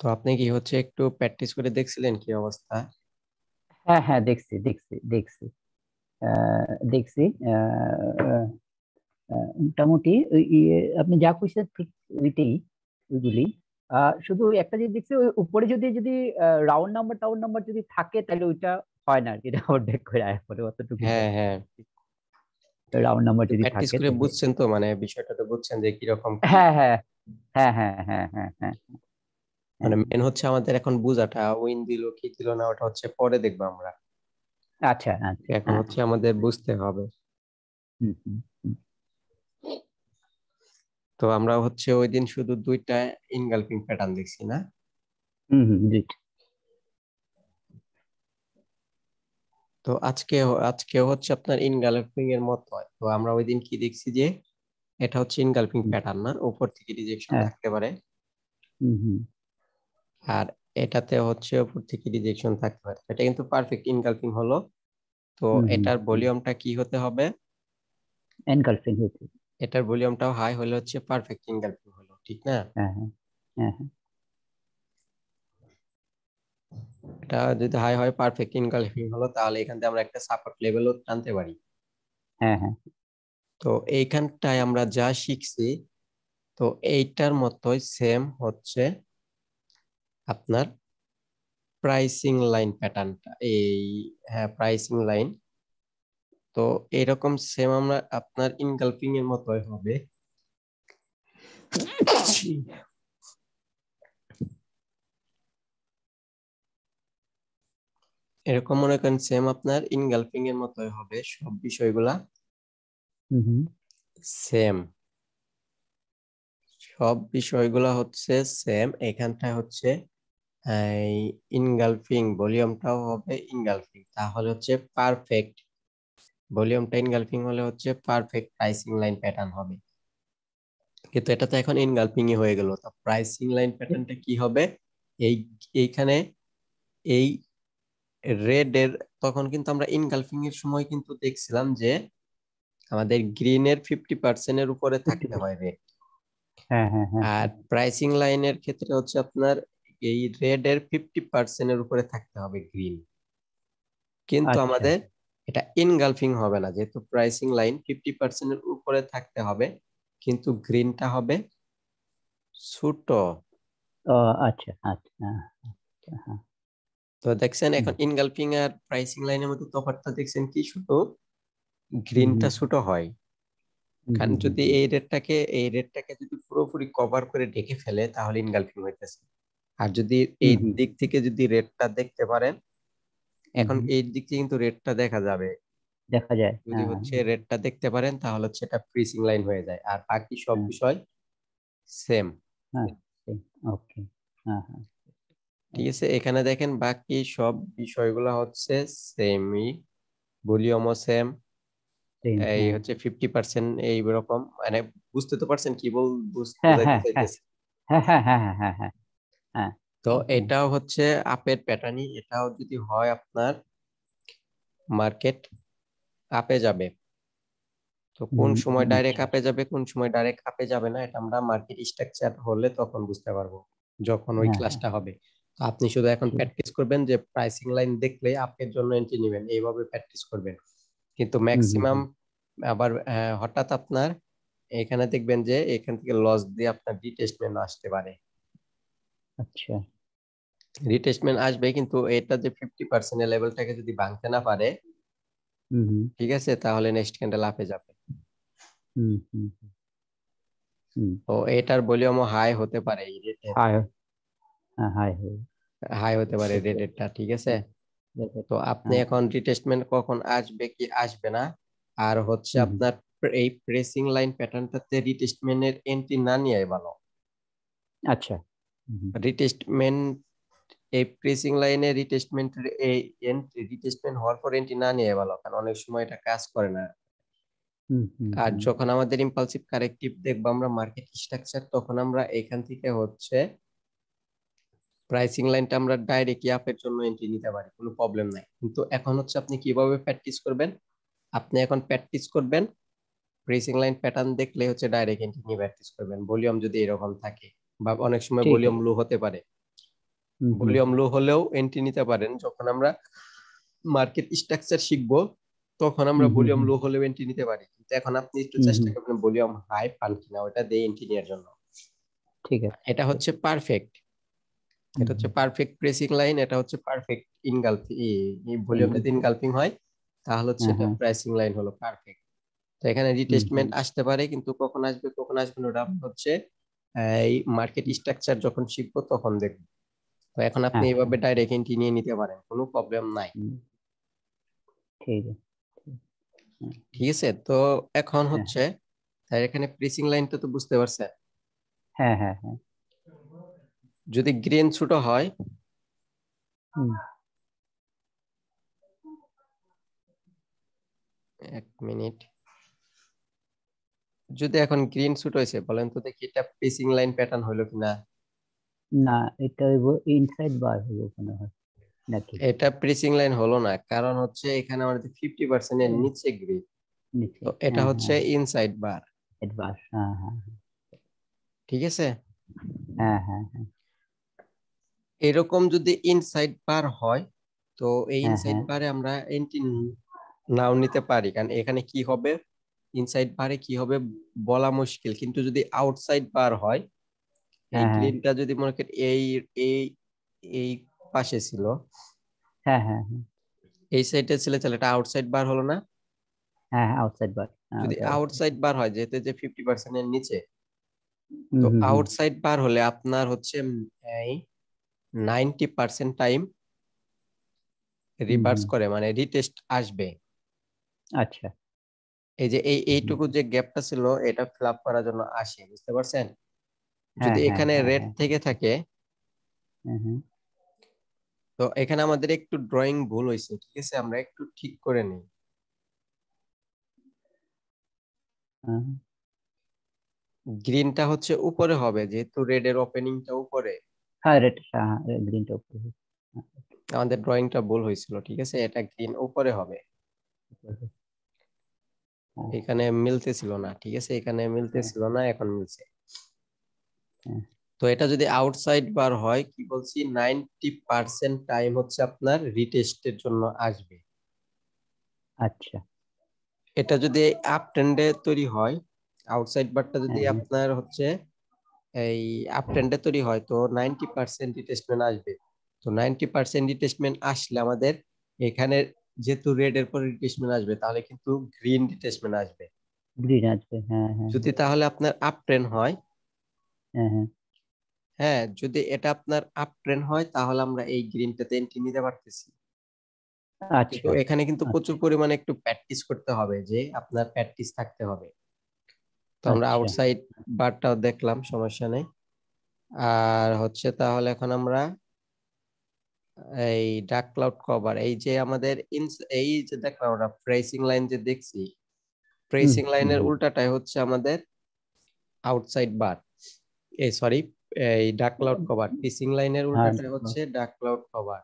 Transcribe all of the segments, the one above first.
তো আপনি কি হচ্ছে একটু প্র্যাকটিস করে দেখছিলেন কি অবস্থা? হ্যাঁ হ্যাঁ, দেখছি। আহ, দেখছি। আহ, মোটামুটি আপনি যা কইছেন ঠিক ওইটাই, ওইগুলি। শুধু ওই একটা জিনিস দেখছি, ওই উপরে যদি যদি রাউন্ড নাম্বার টাউন নাম্বার যদি থাকে তাহলে ওইটা হয় না আর কি, এটা আবার ব্যাক করে আয় পরে অতটুকু হ্যাঁ, জানি। হ্যাঁ। রাউন্ড নাম্বার যদি প্র্যাকটিস থাকে করে তাহলে। বুঝছেন তো, মানে বিষয়টা তো বুঝছেন যে কিরকম কি। হ্যাঁ হ্যাঁ হ্যাঁ। মানে হ্যাঁ। মেন হচ্ছে আমাদের এখন বুঝাটা, উইন দিল কি দিল না ওটা হচ্ছে পরে দেখবো আমরা। আচ্ছা আচ্ছা, এখন হ্যাঁ হচ্ছে হ্যাঁ। আমাদের বুঝতে হবে। হুম। তো আমরা হচ্ছে ওই দিন শুধু দুইটা ইনগালফিং প্যাটার্ন দেখছি না? জি। তো আজকে আজকে হচ্ছে আপনার ইনগালফিং এর মতো হয়। তো আমরা ওই দিন কি দেখছি যে এটা হচ্ছে ইনগালফিং হুম, প্যাটার্ন না, উপর থেকে রিজেকশন হ্যাঁ। থাকতে পারে। হুম। আর এটাতে হচ্ছে উপর থেকে রিজেকশন থাকতে পারে, এটা কিন্তু পারফেক্ট ইনগালফিং হলো। তো এটার হুম। ভলিউমটা কি হতে হবে? এনকালফিং হয়েছে। এটার ভলিউমটাও হাই হলে হচ্ছে পারফেক্ট ইনগালফিং হলো, ঠিক না? হ্যাঁ হ্যাঁ হ্যাঁ এটা যদি হাই হয় পারফেক্ট ইনগালফিং হলো, তাহলে এখান থেকে আমরা একটা সাপোর্ট লেভেলও টানতে পারি। হ্যাঁ। তো এইখানটায় আমরা যা শিখছি, তো এইটার মতোই সেম হচ্ছে আপনার প্রাইসিং লাইন প্যাটার্নটা এই, হ্যাঁ প্রাইসিং লাইন। তো এরকম সেম আমরা আপনার ইনগালফিং এর মতোই হবে। এরকম মনে করেন সেম আপনার ইনগালফিং এর মতোই হবে সব বিষয়গুলা হুম। সেম। সব বিষয়গুলা হচ্ছে সেম, এখানটায় হচ্ছে এই ইনগালফিং ভলিউমটাও হবে ইনগালফিং, তাহলে হচ্ছে পারফেক্ট ভলিউমটা ইনগালফিং হলে হচ্ছে পারফেক্ট প্রাইসিং লাইন প্যাটার্ন হবে। কিন্তু এটা তো এখন ইনগালফিং ই হয়ে গেল, তো প্রাইসিং লাইন প্যাটার্নটা কি হবে? এই এইখানে এই রেড এর, তখন কিন্তু আমরা ইনগালফিং এর সময় কিন্তু দেখছিলাম যে আমাদের গ্রিনের 50% এর উপরে ফিফটি থাকতে হয় পার্সেন্ট রেড। হ্যাঁ। আর প্রাইসিং লাইনের ক্ষেত্রে হচ্ছে আপনার এই রেড এর 50% এর উপরে থাকতে হবে গ্রিন। কিন্তু আচ্ছা। আমাদের এটা ইনগালফিং হবে না, যেহেতু প্রাইসিং লাইন 50% এর উপরে থাকতে হবে, কিন্তু গ্রিনটা হবে ছোট। ও আচ্ছা আচ্ছা। হ্যাঁ। তো দেখছেন হুম এখন ইনগালফিং আর প্রাইসিং লাইনের মধ্যে তফাৎটা দেখছেন কি, শুধু হুম গ্রিনটা হুম ছোট হয়। কারণ যদি হুম। এই রেডটাকে যদি পুরোপুরি কভার করে ঢেকে ফেলে তাহলে ইনগালফিং হইতেছে। আর যদি এই হুম। দিক থেকে যদি রেডটা দেখতে পারেন, এখন হুম। এই দিক থেকে কিন্তু রেডটা দেখা যাবে। দেখা যায়, যদি হ্যাঁ। হচ্ছে রেডটা দেখতে পারেন তাহলে হচ্ছে এটা প্রিসিং লাইন হয়ে যায়, আর বাকি সব হ্যাঁ বিষয় সেম। হ্যাঁ। ওকে। হ্যাঁ। ঠিক আছে, এখানে দেখেন বাকি সব বিষয়গুলো হচ্ছে সেমই, ভলিউমও সেম। সেম, এই হ্যাঁ। হচ্ছে 50% এইরকম, মানে বুঝতে তো পারছেন কি হ্যাঁ বোঝাইতে হ্যাঁ হ্যাঁ চাইতেছি। হ্যাঁ হ্যাঁ হ্যাঁ হ্যাঁ হ্যাঁ হ্যাঁ হ্যাঁ। তো হ্যাঁ। এটাও হচ্ছে আপের প্যাটার্নই, এটাও যদি হয় আপনার মার্কেট আপে যাবে, তো কোন সময় ডাইরেক্ট আচ্ছা। আপে যাবে কোন সময় ডাইরেক্ট আপে যাবে না, এটা আমরা মার্কেট স্ট্রাকচার হলে তখন বুঝতে পারবো, যখন ওই হ্যাঁ হ্যাঁ। ক্লাসটা হবে। তো আপনি শুধু এখন ঠিক। প্র্যাকটিস করবেন যে প্রাইসিং লাইন দেখলে আপের জন্য এন্ট্রি নেবেন, এইভাবে প্র্যাকটিস করবেন। কিন্তু ম্যাক্সিমাম হুম। আবার হঠাৎ আপনার এখানে দেখবেন যে এখান থেকে লস দিয়ে আপনার রিটেস্টমেন্ট আসতে পারে। আচ্ছা। রিটেস্টমেন্ট আসবে, কিন্তু এটা যে 50% এর লেভেলটাকে যদি ভাঙতে না পারে, হুম ঠিক আছে, তাহলে নেক্সট ক্যান্ডেল আপে যাবে। হুম হুম হুম। তো এটার ভলিউমও হাই হতে পারে এই রেটের, হাই। হ্যাঁ, হাই। হাই হতে পারে ওকে। রেটেরটা, ঠিক আছে। তো আপনি হ্যাঁ। এখন রিটেস্টমেন্ট কখন আসবে কি আসবে না, আর হচ্ছে হুম। আপনার এই প্রেসিং লাইন প্যাটার্নটাতে রিটেস্টমেন্টের এন্ট্রি না নিয়ে ভালো। আচ্ছা। হুম রিটেস্টমেন্ট, এই প্রেসিং লাইনে রিটেস্টমেন্টের এই রিটেস্টমেন্ট হওয়ার পর এন্ট্রি না নিয়ে ভালো, কারণ অনেক সময় এটা কাজ করে না। আর হুম। যখন আমাদের ইম্পালসিভ কারেক্টিভ দেখবো আমরা মার্কেট স্ট্রাকচার, তখন আমরা এখান থেকে হচ্ছে প্রাইসিং লাইনটা আমরা ডাইরেক্টলি আপের জন্য এন্ট্রি নিতে পারি, কোনো প্রবলেম নাই। কিন্তু এখন হচ্ছে আপনি কিভাবে প্র্যাকটিস করবেন, আপনি এখন প্র্যাকটিস করবেন প্রেসিং লাইন প্যাটার্ন দেখলে হচ্ছে ডাইরেক্ট এন্ট্রি নিয়ে প্র্যাকটিস করবেন, ভলিউম যদি এরকম থাকে, বা অনেক সময় ঠিক ভলিউম আছে। লো হতে পারে। ভলিউম লো হলেও এন্ট্রি নিতে পারেন। যখন আমরা মার্কেট স্ট্রাকচার শিখবো তখন আমরা ভলিউম লো হলেও এন্ট্রি নিতে পারি, কিন্তু এখন আপনি একটু চেষ্টা করবেন ভলিউম হাই পান কিনা ওটা দিয়ে এন্ট্রি নেওয়ার জন্য। ঠিক আছে, এটা হচ্ছে পারফেক্ট, এটা হচ্ছে পারফেক্ট প্রেসিং লাইন, এটা হচ্ছে পারফেক্ট ইনগালফিং। ভলিউম যদি ইনগালফিং হয় তাহলে হচ্ছে এটা প্রাইসিং লাইন হলো পারফেক্ট। তো এখানে রিটেস্টমেন্ট আসতে পারে, কিন্তু কখন আসবে কখন আসবে না ওটা হচ্ছে এই মার্কেট স্ট্রাকচার যখন শিখবো তখন দেখবো। তো এখন আপনি এইভাবে ডাইরেক্ট এন্ট্রি নিয়ে নিতে পারেন, কোনো প্রবলেম নাই। ঠিক আছে, ঠিক আছে, তো এখন হচ্ছে তাই এখানে প্রেসিং লাইনটা তো বুঝতে পারছেন। হ্যাঁ হ্যাঁ হ্যাঁ। যদি গ্রিন ছোট হয়, এক মিনিট, যদি এখন গ্রিন ছোট হয়েছে বলেন তো দেখি এটা প্রেসিং লাইন প্যাটার্ন হলো কিনা। না, এটা ইনসাইড বার হবে মনে হয় নাকি? এটা প্রেসিং লাইন হলো না, কারণ হচ্ছে এখানে আমাদের 50% এর নিচে গ্রিন, নিচে, তো এটা হ্যাঁ হচ্ছে হ্যাঁ, ইনসাইড বার। বার, হ্যাঁ হ্যাঁ ঠিক আছে, হ্যাঁ হ্যাঁ হ্যাঁ এরকম যদি ইনসাইড বার হয় তো এই হ্যাঁ ইনসাইড হ্যাঁ বারে আমরা এন্ট্রি নাও নিতে পারি, কারণ এখানে কি হবে ইনসাইড বারে কি হবে বলা মুশকিল। কিন্তু যদি আউটসাইড বার হয়, এই হ্যাঁ হ্যাঁ গ্রিনটা যদি মনে করেন এই এই পাশে ছিল, হ্যাঁ হ্যাঁ এই সাইডে ছিল, তাহলে এটা আউটসাইড বার হলো না। হ্যাঁ, আউটসাইড বার, যদি ওটা আউটসাইড বার হয় যেহেতু যে 50% এর নিচে, হুম তো হুম হুম আউটসাইড বার হলে আপনার হচ্ছে এই 90% টাইম হুম রিভার্স হুম, করে, মানে রিটেস্ট আসবে। আচ্ছা, এই যে হুম, এইটুকু যে গ্যাপটা ছিল এটা ফিল আপ করার জন্য আসে, বুঝতে পারছেন। হ্যাঁ যদি হ্যাঁ এখানে হ্যাঁ রেড হ্যাঁ থেকে থাকে, হ্যাঁ হ্যাঁ তো এখানে আমাদের একটু ড্রয়িং ভুল হয়েছে, ঠিক আছে, আমরা একটু ঠিক করে নিই। হ্যাঁ, গ্রিনটা হচ্ছে উপরে হবে যেহেতু রেড এর ওপেনিংটা উপরে, হ্যাঁ রেড, হ্যাঁ গ্রিনটা উপরে, হ্যাঁ, আমাদের ড্রয়িংটা ভুল হয়েছিল। ঠিক আছে, এটা গ্রিন উপরে হবে, উপরে, হ্যাঁ এখানে মিলতেছিল না। ঠিক আছে, এখানে হ্যাঁ মিলতেছিল না, এখন মিলছে। হ্যাঁ, তো এটা যদি আউটসাইড বার হয় কি বলছি 90% টাইম হচ্ছে আপনার রিটেস্টের জন্য আসবে। আচ্ছা, এটা যদি আপ ট্রেন্ডে তৈরি হয়, আউটসাইড বারটা যদি হ্যাঁ হ্যাঁ আপনার হচ্ছে এই আপ ট্রেন্ডে তৈরি হয় তো 90% রিটেস্টমেন্ট আসবে। তো 90% রিটেস্টমেন্ট আসলে আমাদের এখানে যেহেতু রেড এর পর রিটেস্টমেন্ট আসবে তাহলে কিন্তু গ্রিন রিটেস্টমেন্ট আসবে। গ্রিন আসবে, হ্যাঁ হ্যাঁ যদি তাহলে আপনার আপ ট্রেন্ড হয়, হ্যাঁ হ্যাঁ, হ্যাঁ যদি এটা আপনার আপ ট্রেন্ড হয় তাহলে আমরা এই গ্রিনটাতে এন্ট্রি নিতে পারতেছি। কিন্তু আচ্ছা এখানে কিন্তু আচ্ছা প্রচুর পরিমাণে একটু প্র্যাকটিস করতে হবে, যে আপনার প্র্যাকটিস থাকতে হবে। তো আমরা আচ্ছা, আউটসাইড বারটাও দেখলাম, সমস্যা নেই। আর হচ্ছে তাহলে এখন আমরা এই ডার্ক ক্লাউড কভার, এই যে আমাদের এই যে দেখলাম আমরা প্রেসিং লাইন যে দেখছি, হুম প্রেসিং হুম লাইনের হুম, উল্টাটাই হচ্ছে আমাদের আউটসাইড বার, এই সরি এই ডার্ক ক্লাউড কভার, প্রেসিং লাইনের হ্যাঁ উল্টাটাই হচ্ছে ডার্ক ক্লাউড কভার।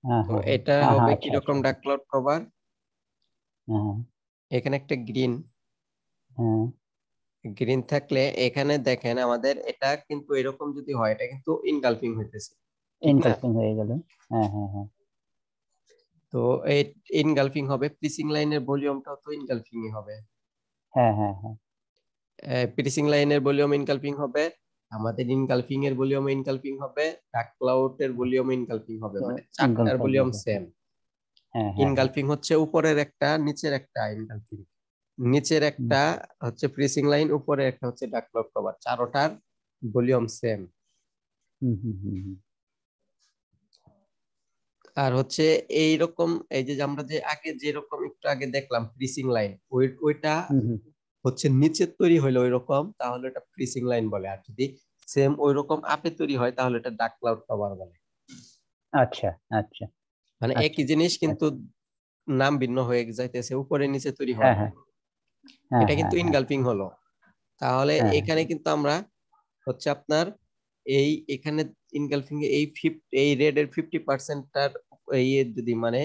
হ্যাঁ তো হ্যাঁ হ্যাঁ এটা হ্যাঁ হ্যাঁ, হবে আচ্ছা কিরকম আচ্ছা, ডার্ক ক্লাউড কভার, হ্যাঁ এখানে একটা গ্রিন, হ্যাঁ, গ্রিন থাকলে এখানে দেখেন আমাদের এটা কিন্তু এরকম যদি হয় এটা কিন্তু ইনগালফিং হইতেছে, ঠিক না। এনকালফিং হয়ে গেল, হ্যাঁ হ্যাঁ হ্যাঁ, তো এই ইনগালফিং হবে, প্রিসিং লাইনের ভলিউমটাও তো ইনগালফিং হবে, হ্যাঁ হ্যাঁ হ্যাঁ, প্রিসিং লাইনের ভলিউম ইনগালফিং হবে, আমাদের ইনগালফিং এর ভলিউম ইনগালফিং হবে, ডার্ক ক্লাউড এর ভলিউম ইনগালফিং হবে, তো মানে চারটার এনকালফাই ভলিউম হবে, সেম। হ্যাঁ হ্যাঁ হ্যাঁ, ইনগালফিং হচ্ছে উপরের একটা নিচের একটা ইনগালফিং, নিচের হুম একটা হচ্ছে প্রিসিং লাইন, উপরে একটা হচ্ছে ডার্ক ক্লাউড কভার, চারটার ভলিউম সেম। হুম হুম হুম হুম, আর হচ্ছে এইরকম এই যে আমরা যে আগে যেরকম একটু আগে দেখলাম প্রিসিং লাইন, ওইটা হুম হুম, হচ্ছে নিচে তৈরি হইলো ওই রকম তাহলে এটা প্রিসিং লাইন বলে, আর যদি সেম ওই রকম আপে তৈরি হয় তাহলে এটা ডার্ক ক্লাউড কভার বলে। আচ্ছা আচ্ছা মানে আচ্ছা একই জিনিস কিন্তু আচ্ছা, নাম ভিন্ন হয়ে যাইতেছে, উপরে নিচে তৈরি হওয়ার হ্যাঁ হ্যাঁ কারণে। হ্যাঁ এটা কিন্তু হ্যাঁ হ্যাঁ ইনগালফিং হলো, তাহলে হ্যাঁ এখানে কিন্তু আমরা হচ্ছে আপনার এই এখানে ইনগালফিং এ এই রেড এর 50%টার এই যদি মানে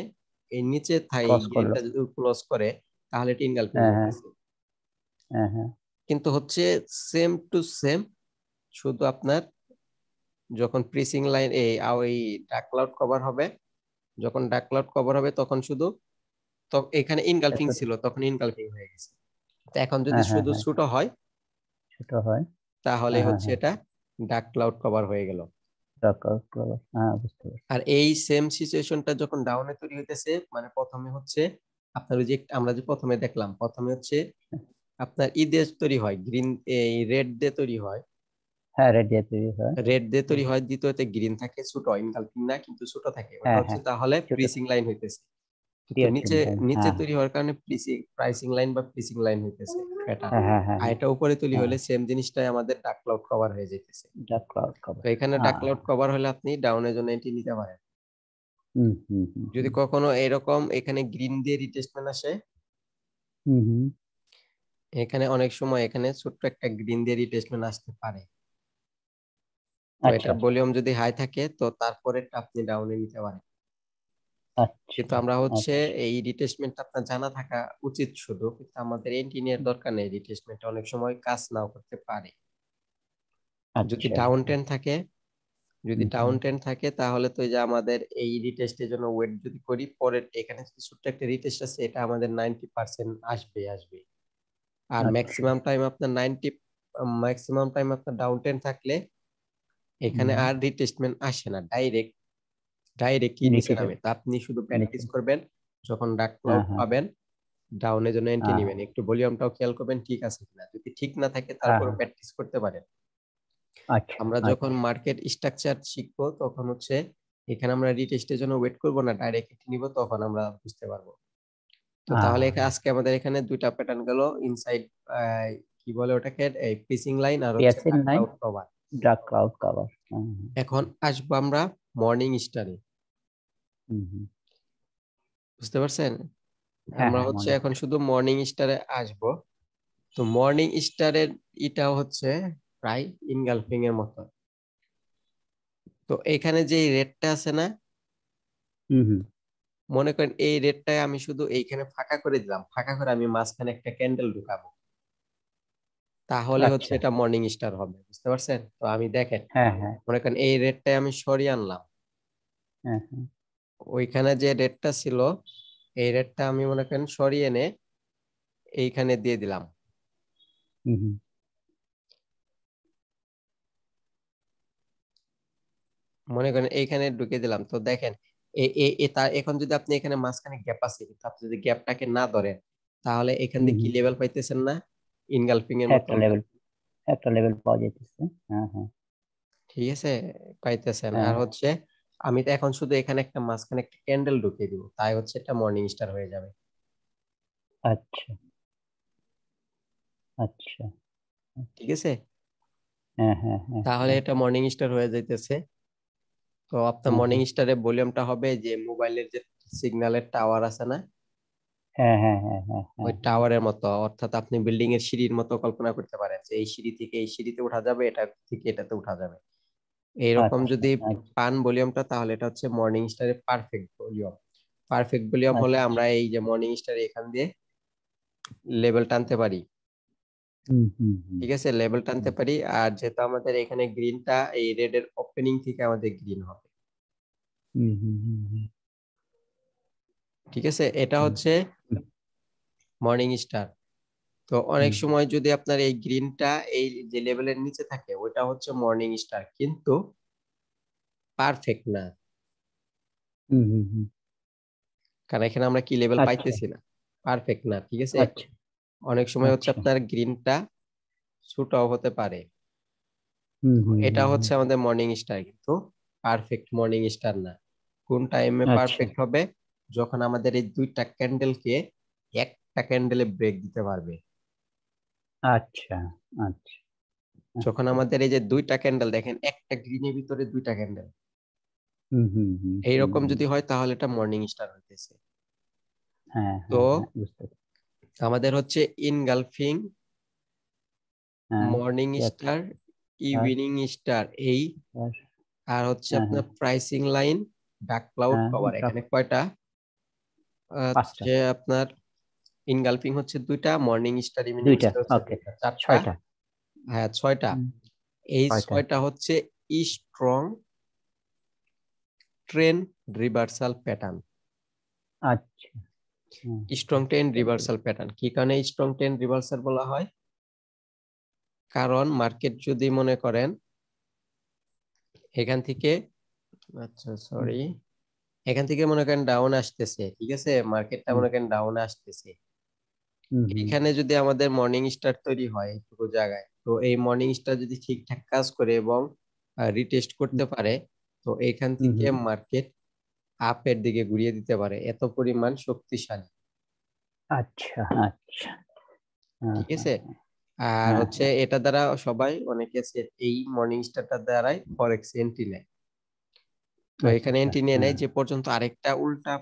এই নিচে থাই ক্রস করলো, গ্রিনটা যদি ক্লোজ করে তাহলে এটা ইনগালফিং হ্যাঁ হ্যাঁ হইতেছে। হ্যাঁ হ্যাঁ, কিন্তু হচ্ছে সেম টু সেম, শুধু আপনার যখন প্রিসিং লাইন এই ডার্ক ক্লাউড কভার হবে, যখন ডার্ক ক্লাউড কভার হবে তখন শুধু তো এখানে ইনগালফিং ছিল, তখন ইনগালফিং হয়ে গেছে। তো এখন যদি হ্যাঁ হ্যাঁ শুধু হ্যাঁ, ছোট হয় ছোট হয়। তাহলে হ্যাঁ হ্যাঁ হচ্ছে হ্যাঁ, এটা ডার্ক ক্লাউড কভার হয়ে গেল। হ্যাঁ বুঝতে পারছি। আর এই সেম সিচুয়েশনটা যখন ডাউনে তৈরি হইতেছে, মানে প্রথমে হচ্ছে আপনার ওই যে আমরা যে প্রথমে দেখলাম, প্রথমে হচ্ছে আপনার ই দিয়ে তৈরি হয়, গ্রিন এই রেড দিয়ে তৈরি হয়, হ্যাঁ, রেড দিয়ে তৈরি হয়। রেড দিয়ে তৈরি হয়, দ্বিতীয়তে গ্রিন থাকে, ছোট ইনগালফিং না কিন্তু ছোট থাকে, ওটা হ্যাঁ হচ্ছে হ্যাঁ, তাহলে ছোট প্রিসিং লাইন হইতেছে। কিন্তু টিয়ার নিচে লাইন। নিচে হ্যাঁ তৈরি হওয়ার কারণে প্রাইসিং লাইন বা প্রিসিং লাইন হইতেছে এটা। হ্যাঁ হ্যাঁ হ্যাঁ আর এটা উপরে তৈরি হ্যাঁ, হলে সেম জিনিসটাই আমাদের ডার্ক ক্লাউড কভার হয়ে যাইতেছে। ডার্ক ক্লাউড তো কভার। এখানে ডার্ক হ্যাঁ, ক্লাউড কভার হলে আপনি ডাউনের জন্য এটি নিতে পারেন। হুম হুম হুম যদি কখনো এরকম এখানে গ্রিন দিয়ে রিটেস্টমেন্ট আসে, হুম হুম, এখানে অনেক সময় এখানে ছোট্ট একটা গ্রিন দিয়ে রিটেস্টমেন্ট আসতে পারে। তো আচ্ছা এটার ভলিউম যদি হাই থাকে তো তারপরে আপনি ডাউনে নিতে পারেন। আচ্ছা কিন্তু আমরা হচ্ছে আচ্ছা এই রিটেস্টমেন্ট আপনার জানা থাকা উচিত শুধু, কিন্তু আমাদের ইঞ্জিনিয়ার দরকার নেই, রিটেস্টমেন্ট অনেক সময় কাজ নাও করতে পারে। যদি আচ্ছা। ডাউন ট্রেন্ড থাকে, যদি হুম ডাউন হুম, ট্রেন্ড থাকে তাহলে তো এই যে আমাদের এই রিটেস্টের জন্য ওয়েট যদি করি, পরের এখানে যে ছোট্ট একটা রিটেস্ট আছে এটা আমাদের 90% আসবে। আর আচ্ছা। ম্যাক্সিমাম টাইম আপনার ডাউন ট্রেন্ড থাকলে এখানে হুম, আর রিটেস্টমেন্ট আসে না, ডাইরেক্টলি নিচে নিচে নামে। তা আপনি শুধু নিচে। প্র্যাকটিস করবেন, যখন ডার্ক হ্যাঁ ক্লাউড হ্যাঁ পাবেন ডাউনের জন্য এন্ট্রি হ্যাঁ নিবেন, একটু ভলিউমটাও খেয়াল করবেন ঠিক আছে কিনা, যদি ঠিক না থাকে হ্যাঁ তারপর হ্যাঁ, প্র্যাকটিস করতে পারেন। আচ্ছা আমরা যখন আচ্ছা। মার্কেট স্ট্রাকচার শিখবো তখন হচ্ছে এখানে আমরা রিটেস্টের জন্য ওয়েট করব না, ডাইরেক্ট এন্ট্রি নিব, তখন আমরা বুঝতে পারবো। তো তাহলে আজকে আমাদের এখানে দুইটা প্যাটার্ন গেল, ইনসাইড কি বলে ওটাকে, এই পিসিং লাইন আর হচ্ছে পিয়ারসিং dark line, cloud cover. Dark cloud cover. এখন আসবো আমরা মর্নিং স্টারে, হুম হুম, বুঝতে পারছেন? হ্যাঁ আমরা হ্যাঁ, হচ্ছে মর্নিং। এখন শুধু মর্নিং স্টারে আসবো। তো মর্নিং স্টারের ইটা হচ্ছে প্রায় ইনগালফিং এর মতো। তো এখানে যে রেডটা আছে না, হুম হুম, মনে করেন এই রেডটায় আমি শুধু এইখানে ফাঁকা করে দিলাম, ফাঁকা করে আমি মাঝখানে একটা ক্যান্ডেল ঢুকাবো, তাহলে হচ্ছে আচ্ছা। এটা মর্নিং স্টার হবে, বুঝতে পারছেন? তো আমি দেখেন, হ্যাঁ হ্যাঁ মনে করেন এই রেডটাই আমি সরিয়ে আনলাম, হ্যাঁ হ্যাঁ, ওইখানে যে রেডটা ছিল এই রেডটা আমি মনে করেন সরিয়ে এনে এইখানে দিয়ে দিলাম, হুম হুম, মনে করেন এইখানে ঢুকে দিলাম। তো দেখেন তার এখন যদি আপনি এখানে মাঝখানে গ্যাপ আছে, কিন্তু আপনি যদি গ্যাপটাকে না ধরেন তাহলে এখান হুম থেকে কি হুম, লেভেল পাইতেছেন না, ইনগালফিং এর মতো। একটা লেভেল, একটা লেভেল পাওয়া যাইতেছে। হ্যাঁ হ্যাঁ ঠিক আছে, পাইতেছেন। আর হ্যাঁ, হচ্ছে আমি তো এখন শুধু এখানে একটা মাঝখানে একটা ক্যান্ডেল ঢুকিয়ে দিব, তাই হচ্ছে এটা মর্নিং স্টার হয়ে যাবে। আচ্ছা আচ্ছা। ঠিক আছে, হ্যাঁ হ্যাঁ হ্যাঁ তাহলে হ্যাঁ এটা মর্নিং স্টার হয়ে যাইতেছে। তো আপনার হ্যাঁ মর্নিং হ্যাঁ স্টারের ভলিউমটা হবে যে মোবাইলের যে সিগন্যালের টাওয়ার আছে না, হ্যাঁ হ্যাঁ হ্যাঁ হ্যাঁ ওই হ্যাঁ, টাওয়ারের মতো, অর্থাৎ আপনি বিল্ডিং এর সিঁড়ির মতো কল্পনা করতে পারেন যে এই সিঁড়ি থেকে এই সিঁড়িতে উঠা যাবে, এটা থেকে এটাতে উঠা যাবে। এইরকম আচ্ছা যদি আচ্ছা পান ভলিউমটা, তাহলে এটা হচ্ছে মর্নিং স্টারের পারফেক্ট ভলিউম। পারফেক্ট ভলিউম হলে আচ্ছা। আমরা এই যে মর্নিং স্টার এখান দিয়ে লেভেল টানতে পারি। হুম হুম হুম ঠিক আছে, লেভেল টানতে হুম, পারি। আর যেহেতু আমাদের এখানে গ্রিনটা এই রেড এর ওপেনিং থেকে আমাদের গ্রিন হবে। হুম হুম হুম হুম, ঠিক আছে, এটা হুম, হচ্ছে হুম, মর্নিং স্টার। তো অনেক হুম, সময় যদি আপনার এই গ্রিনটা এই যে লেভেলের নিচে থাকে ওটা হচ্ছে মর্নিং স্টার, কিন্তু পারফেক্ট না, হুম, হুম, হুম, কারণ এখানে আমরা কি লেভেল আচ্ছা পাইতেছি না, পারফেক্ট না। ঠিক আছে, আচ্ছা অনেক সময় হচ্ছে আচ্ছা। আপনার গ্রিনটা ছোটও হতে পারে। হুম তো হুম এটা হুম হুম, হচ্ছে আমাদের মর্নিং স্টার, কিন্তু পারফেক্ট মর্নিং স্টার না। কোন টাইমে আচ্ছা পারফেক্ট হবে, যখন আমাদের এই দুইটা ক্যান্ডেলকে একটা ক্যান্ডেলে ব্রেক দিতে পারবে। আচ্ছা আচ্ছা যখন আচ্ছা। আমাদের এই যে দুইটা ক্যান্ডেল দেখেন, একটা গ্রিনের ভিতরে দুইটা ক্যান্ডেল, হুম হুম হুম হুম এইরকম হুম, যদি হয় তাহলে এটা মর্নিং স্টার হইতেছে। হ্যাঁ তো হ্যাঁ হ্যাঁ, বুঝতে পারছি। আমাদের হচ্ছে ইনগালফিং, হ্যাঁ, মর্নিং yes, স্টার, আর ইভিনিং স্টার এই, আর আর হচ্ছে হ্যাঁ আপনার হ্যাঁ প্রাইসিং লাইন, ডার্ক ক্লাউড হ্যাঁ, কভার, ড্রপ এখানে কয়টা পাঁচটা, হচ্ছে আপনার, ইনগালফিং হচ্ছে দুইটা, মর্নিং স্টার ইভিনিং দুইটা, স্টার হচ্ছে ওকে, দুইটা, চারটা। ছয়টা। হ্যাঁ ছয়টা। হুম, এই ছয়টা। ছয়টা হচ্ছে স্ট্রং ট্রেন্ড রিভার্সাল প্যাটার্ন। আচ্ছা, স্ট্রং ট্রেন্ড রিভার্সাল প্যাটার্ন কি কারণে স্ট্রং ট্রেন্ড রিভার্সাল বলা হয়? কারণ মার্কেট যদি মনে করেন এখান থেকে, আচ্ছা সরি, এখান থেকে মনে করেন ডাউন আসতেছে, ঠিক আছে, মার্কেটটা মনে করেন ডাউন আসতেছে, এখানে যদি আমাদের মর্নিং স্টার তৈরি হয় এইটুকু জায়গায়, তো এই মর্নিং স্টার যদি ঠিকঠাক কাজ করে এবং রিটেস্ট করতে পারে, তো এখান থেকে মার্কেট আপের দিকে ঘুরিয়ে দিতে পারে, এত পরিমাণ শক্তিশালী। আচ্ছা আচ্ছা, ঠিক আছে। আর হচ্ছে এটা দ্বারা সবাই অনেকে এই মর্নিং স্টারটা দ্বারাই ফরেক্স এন্ট্রি নেয়। তো এখানে এন্ট্রি নিয়ে নেয় যে পর্যন্ত আরেকটা উল্টা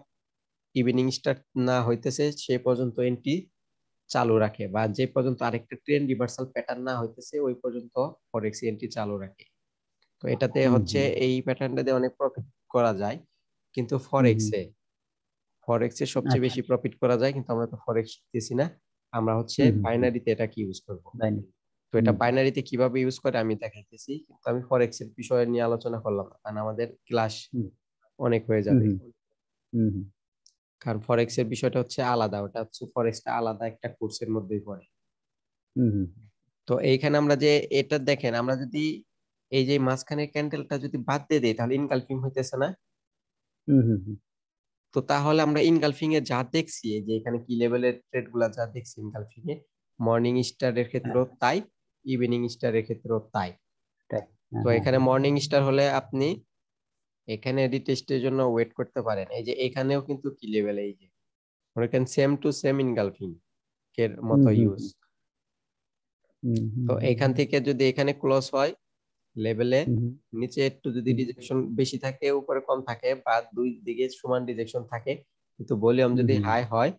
ইভিনিং স্টার না হইতেছে সে পর্যন্ত এন্ট্রি চালু রাখে, বা যে পর্যন্ত আরেকটা ট্রেন্ড রিভার্সাল প্যাটার্ন না হইতেছে ওই পর্যন্ত ফরেক্স এন্ট্রি চালু রাখে। তো এটাতে হচ্ছে এই প্যাটার্নটা দিয়ে অনেক প্রফিট করা যায়, কিন্তু ফরেক্সে সবচেয়ে বেশি প্রফিট করা যায়, কিন্তু আমরা তো ফরেক্স শিখতেছি না, আমরা হচ্ছে বাইনারিতে এটাকে ইউজ করব। তো এটা বাইনারিতে কিভাবে ইউজ করে আমি দেখাইতেছি, কিন্তু আমি ফরেক্স এর বিষয় নিয়ে আলোচনা করলাম না, কারণ আমাদের ক্লাস অনেক হয়ে যাবে। কারণ ফরেক্স এর বিষয়টা হচ্ছে আলাদা, ওটা হচ্ছে ফরেক্সটা আলাদা একটা কোর্সের মধ্যেই পড়ে। তো এইখানে আমরা যে এটা দেখেন, আমরা যদি এই যে মাঝখানের ক্যান্ডেলটা যদি বাদ দিয়ে দেই তাহলে ইনগালফিং হইতেছে না। তো তাহলে আমরা ইনগালফিং এ যা দেখছি, এই যে এখানে কি লেভেলের ট্রেড গুলা যা দেখছি ইনগালফিং এ, মর্নিং স্টার এর ক্ষেত্রেও তাই, ইভিনিং স্টার এর ক্ষেত্রেও তাই। তো এখানে মর্নিং স্টার হলে আপনি এখানে রিটেস্টের জন্য ওয়েট করতে পারেন। এই যে এখানেও কিন্তু কি লেভেল, এই যে মনে করেন সেম টু সেম ইনগালফিং এর মতো ইউজ। তো এখান থেকে যদি এখানে ক্লোজ হয় লেভেলে, নিচে একটু যদি রিজেকশন বেশি থাকে উপরে কম থাকে, বা দুই দিকে সমান রিজেকশন থাকে, কিন্তু ভলিউম যদি হাই হয়,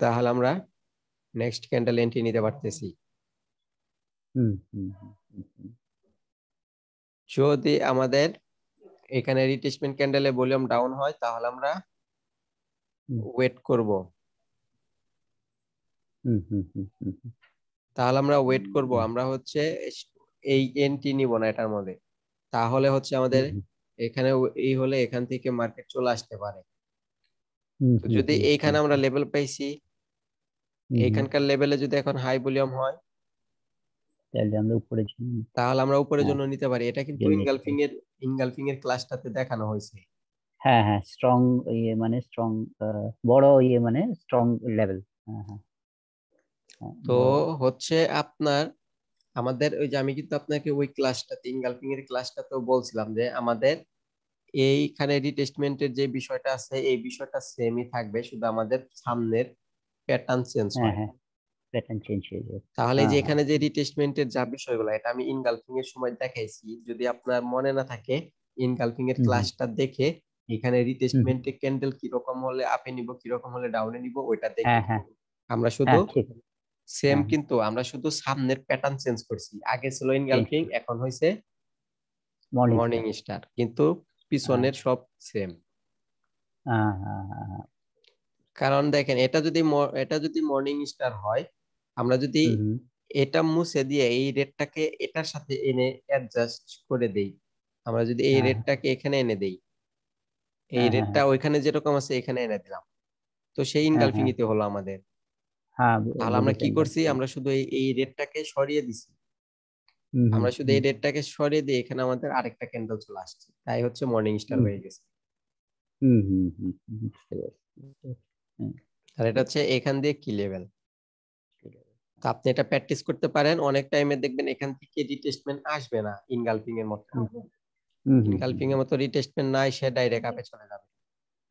তাহলে আমরা নেক্সট ক্যান্ডেল এন্ট্রি নিতে পারতেছি। যদি আমাদের এখানে রিটেস্টমেন্ট ক্যান্ডেলে ভলিউম ডাউন হয় তাহলে আমরা ওয়েট করব, আমরা হচ্ছে এই এন্ট্রি নিব না এটার মধ্যে, তাহলে হচ্ছে আমাদের এখানে এই হলে এখান থেকে মার্কেট চলে আসতে পারে। তো যদি এইখানে আমরা লেভেল পাইছি, এইখানকার লেভেলে যদি এখন হাই ভলিউম হয় তাহলে আমরা উপরের জন্য নিতে পারি। এটা কিন্তু ইনগালফিং এর ক্লাসটাতে দেখানো হয়েছে। হ্যাঁ হ্যাঁ, স্ট্রং ইয়ে মানে স্ট্রং, বড় ইয়ে মানে স্ট্রং লেভেল। তো হচ্ছে আপনার আমাদের ওই যে আমি কিন্তু আপনাকে ওই ক্লাসটাতে ইনগালফিং এর ক্লাসটাতেও বলছিলাম যে আমাদের এইখানে রিটেস্টমেন্টের যে বিষয়টা আছে এই বিষয়টা সেমই থাকবে, শুধু আমাদের সামনের প্যাটার্ন চেঞ্জ হয়। প্যাটার্ন চেঞ্জ হয়ে যায়। তাহলে যে এখানে যে রিটেস্টমেন্টের যা বিষয়গুলো এটা আমি ইনগালফিং এর সময় দেখাইছি, যদি আপনার মনে না থাকে ইনগালফিং এর ক্লাসটা দেখে এখানে রিটেস্টমেন্টের ক্যান্ডেল কি রকম হলে আপে নিব, কি রকম হলে ডাউনে নিব ওইটা দেখে আমরা শুধু সেম, কিন্তু আমরা শুধু সামনের প্যাটার্ন চেঞ্জ করছি। আগে ছিল ইনগালফিং, এখন হইছে মর্নিং স্টার, কিন্তু পিছনের সব সেম। কারণ দেখেন এটা যদি মর্নিং স্টার হয়, আমরা যদি এটা মুছে দিয়ে এই রেটটাকে এটার সাথে এনে অ্যাডজাস্ট করে দেই, আমরা যদি এই রেটটাকে এখানে এনে দেই, এই রেটটা ওইখানে যেরকম আছে এখানে এনে দিলাম, তো সেই ইনগালফিং ইতে হলো আমাদের। তাহলে আমরা কি করছি, আমরা শুধু এই রেটটাকে সরিয়ে দিছি, আমরা শুধু এই রেটটাকে সরিয়ে দিয়ে এখানে আমাদের আরেকটা ক্যান্ডেল চলে আসছে, তাই হচ্ছে মর্নিং স্টার হয়ে গেছে। আর এটা হচ্ছে এখান দিয়ে কি লেভেল, তো আপনি এটা প্র্যাকটিস করতে পারেন। অনেক টাইমে দেখবেন এখান থেকে রিটেস্টমেন্ট আসবে না ইনগালফিং এর মতো, ইনগালফিং এর মতো রিটেস্টমেন্ট না এসে ডাইরেক্ট আপে চলে যাবে।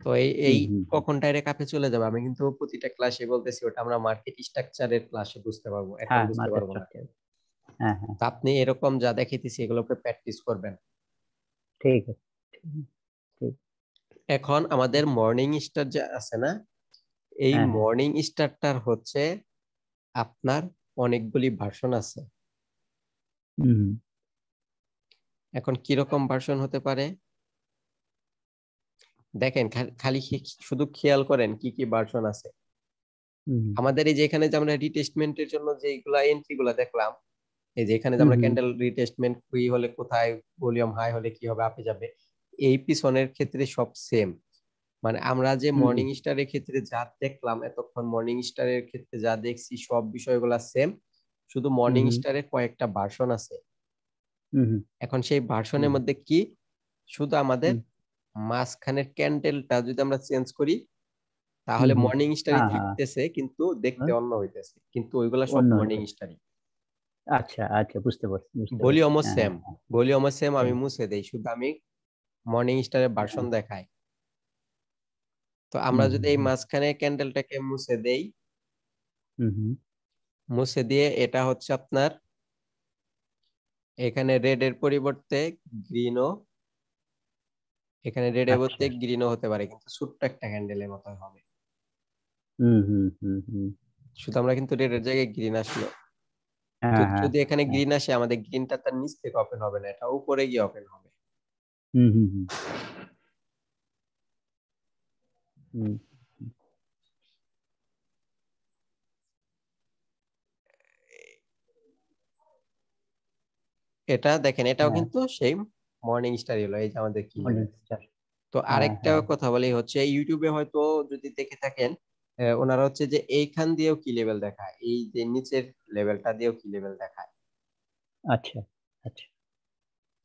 তো এই কখন ডাইরেক্ট আপে চলে যাবে আমি কিন্তু প্রতিটা ক্লাসে বলতেছি, ওটা আমরা মার্কেট স্ট্রাকচারের ক্লাসে বুঝতে পারবো, এখন বুঝতে পারবো না। তো আপনি এরকম যা দেখাইতেছি এগুলোকে প্র্যাকটিস করবেন। ঠিক আছে। এখন আমাদের মর্নিং স্টার যে আছে না, এই মর্নিং স্টারটার হচ্ছে আপনার অনেকগুলি ভার্সন আছে। এখন কিরকম ভার্সন হতে পারে দেখেন, খালি শুধু খেয়াল করেন কি কি ভার্সন আছে আমাদের। এই যে এখানে যে আমরা রিটেস্টমেন্টের জন্য যেগুলা এন্ট্রি গুলা দেখলাম, এই যে এখানে যে আমরা ক্যান্ডেল রিটেস্টমেন্ট কুই হলে কোথায়, ভলিউম হাই হলে কি হবে, আপে যাবে, এই পিছনের ক্ষেত্রে সব সেম। মানে আমরা যে মর্নিং স্টারের ক্ষেত্রে যা দেখলাম এতক্ষণ, মর্নিং স্টারের ক্ষেত্রে যা দেখছি সব বিষয়গুলো সেম, শুধু মর্নিং স্টারের কয়েকটা ভার্সন আছে। এখন সেই ভার্সনের মধ্যে কি, শুধু আমাদের মাঝখানের ক্যান্ডেলটা যদি আমরা চেঞ্জ করি তাহলে মর্নিং স্টারই থাকতেছে, কিন্তু দেখতে অন্য হইতেছে, কিন্তু ওইগুলা সব মর্নিং স্টারই। আচ্ছা আচ্ছা, বুঝতে পারছি। ভলিউমও সেম, ভলিউমও সেম। আমি মুছে দেই, শুধু আমি মর্নিং স্টারের ভার্সন দেখাই। তো আমরা যদি এই মাঝখানে ক্যান্ডেলটাকে মুছে দেই, মুছে দিয়ে এটা হচ্ছে আপনার এখানে রেড এর পরিবর্তে গ্রিনও, এখানে রেড এর পরিবর্তে গ্রিনও হতে পারে, কিন্তু ছোট্ট একটা ক্যান্ডেলের মতো হবে। শুধু আমরা কিন্তু রেড এর জায়গায় গ্রিন আসলো, তো যদি এখানে গ্রিন আসে আমাদের গ্রিনটা তার নিচ থেকে ওপেন হবে না, এটা উপরে গিয়ে ওপেন হবে। এটা দেখেন, এটাও কিন্তু সেই মর্নিং স্টারই হলো, এই যে আমাদের কি। তো আরেকটা কথা বলি হচ্ছে, ইউটিউবে হয়তো যদি দেখে থাকেন, ওনারা হচ্ছে যে এইখান দিয়েও কি লেভেল দেখায়, এই যে নিচের লেভেলটা দিয়েও কি লেভেল দেখায়। আচ্ছা আচ্ছা।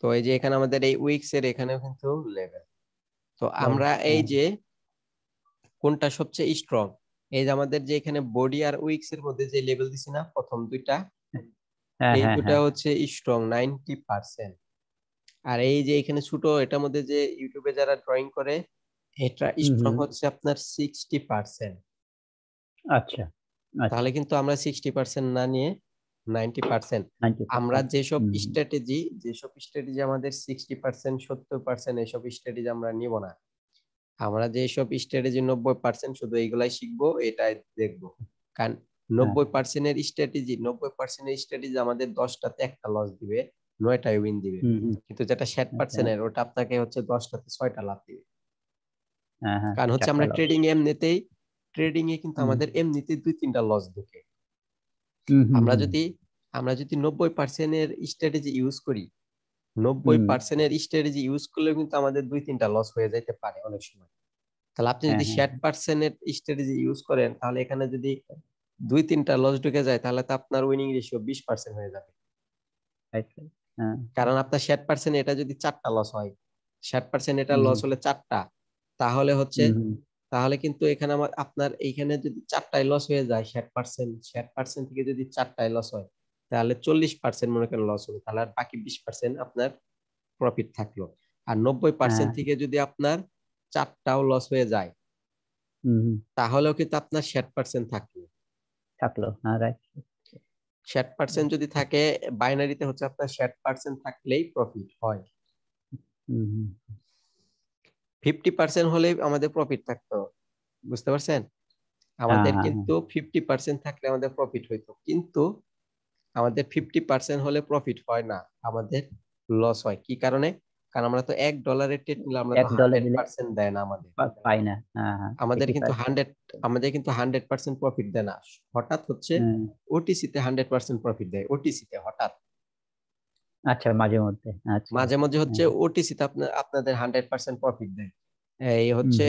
তো এই যে এখানে আমাদের এই উইকস এর এখানেও কিন্তু লেভেল। তো আমরা এই যে কোনটা সবচেয়ে স্ট্রং, এই যে আমাদের যে এখানে বডি আর উইকস এর মধ্যে যে লেভেল দিছি না প্রথম দুইটা, এই দুটা হচ্ছে স্ট্রং 90%। আর এই যে এখানে ছোট এটার মধ্যে যে ইউটিউবে যারা ড্রয়িং করে, এটা স্ট্রং হচ্ছে আপনার 60%। আচ্ছা, তাহলে কিন্তু আমরা 60% না নিয়ে 90%, আমরা যেসব স্ট্র্যাটেজি আমাদের 60% 70% এইসব স্ট্র্যাটেজি আমরা নিব না। আমরা যেসব স্ট্র্যাটেজি 90% শুধু এইগুলাই শিখবো, এটাই দেখবো। কারণ 90% এর স্ট্র্যাটেজি আমাদের 10টাতে একটা লস দিবে, 9টায় উইন দিবে। কিন্তু যেটা 60% এর, ওটা আপনাকে হচ্ছে 10টাতে 6টা লাভ দিবে। কারণ হচ্ছে আমরা ট্রেডিং এ কিন্তু আমাদের এমনিতেই 2-3টা লস ঢোকে। আমরা যদি 90% এর স্ট্র্যাটেজি ইউজ করি, 90% এর স্ট্র্যাটেজি ইউজ করলে কিন্তু আমাদের 2-3টা লস হয়ে যাইতে পারে অনেক সময়। তাহলে আপনি যদি 60% এর স্ট্র্যাটেজি ইউজ করেন, তাহলে এখানে যদি 2-3টা লস ঢুকে যায়, তাহলে তো আপনার উইনিং রেশিও 20% হয়ে যাবে। কারণ আপনার 60% এটা যদি 4টা লস হয়, 60% এটা লস হলে 4টা, তাহলে কিন্তু এখানে আপনার এইখানে যদি 4টায় লস হয়ে যায়, 60% থেকে যদি 4টায় লস হয়, তাহলে 40% মনে করেন লস হলো, তাহলে আর বাকি 20% আপনার প্রফিট থাকলো। আর 90% থেকে যদি আপনার 4টাও লস হয়ে যায়, তাহলেও কিন্তু আপনার 60% থাকলো। 60% যদি থাকে, বাইনারিতে হচ্ছে আপনার 60% থাকলেই প্রফিট হয়। 50% হলেই আমাদের প্রফিট থাকতো, বুঝতে পারছেন? আমাদের কিন্তু 50% থাকলে আমাদের প্রফিট হইতো, কিন্তু আমাদের 50% হলে প্রফিট হয় না, আমাদের লস হয়। কি কারণে? কারণ আমরা তো $1 ট্রেড নিলে আমরা তো 100% দেয় না আমাদের, পাই না। আমাদের কিন্তু 100% প্রফিট দেয় না। হঠাৎ হচ্ছে ওটিসি তে 100% প্রফিট দেয়, ওটিসি তে হঠাৎ। আচ্ছা, মাঝে মধ্যে। আচ্ছা, মাঝে মধ্যে হচ্ছে ওটিসি তে আপনাদের 100% প্রফিট দেয়। এই হচ্ছে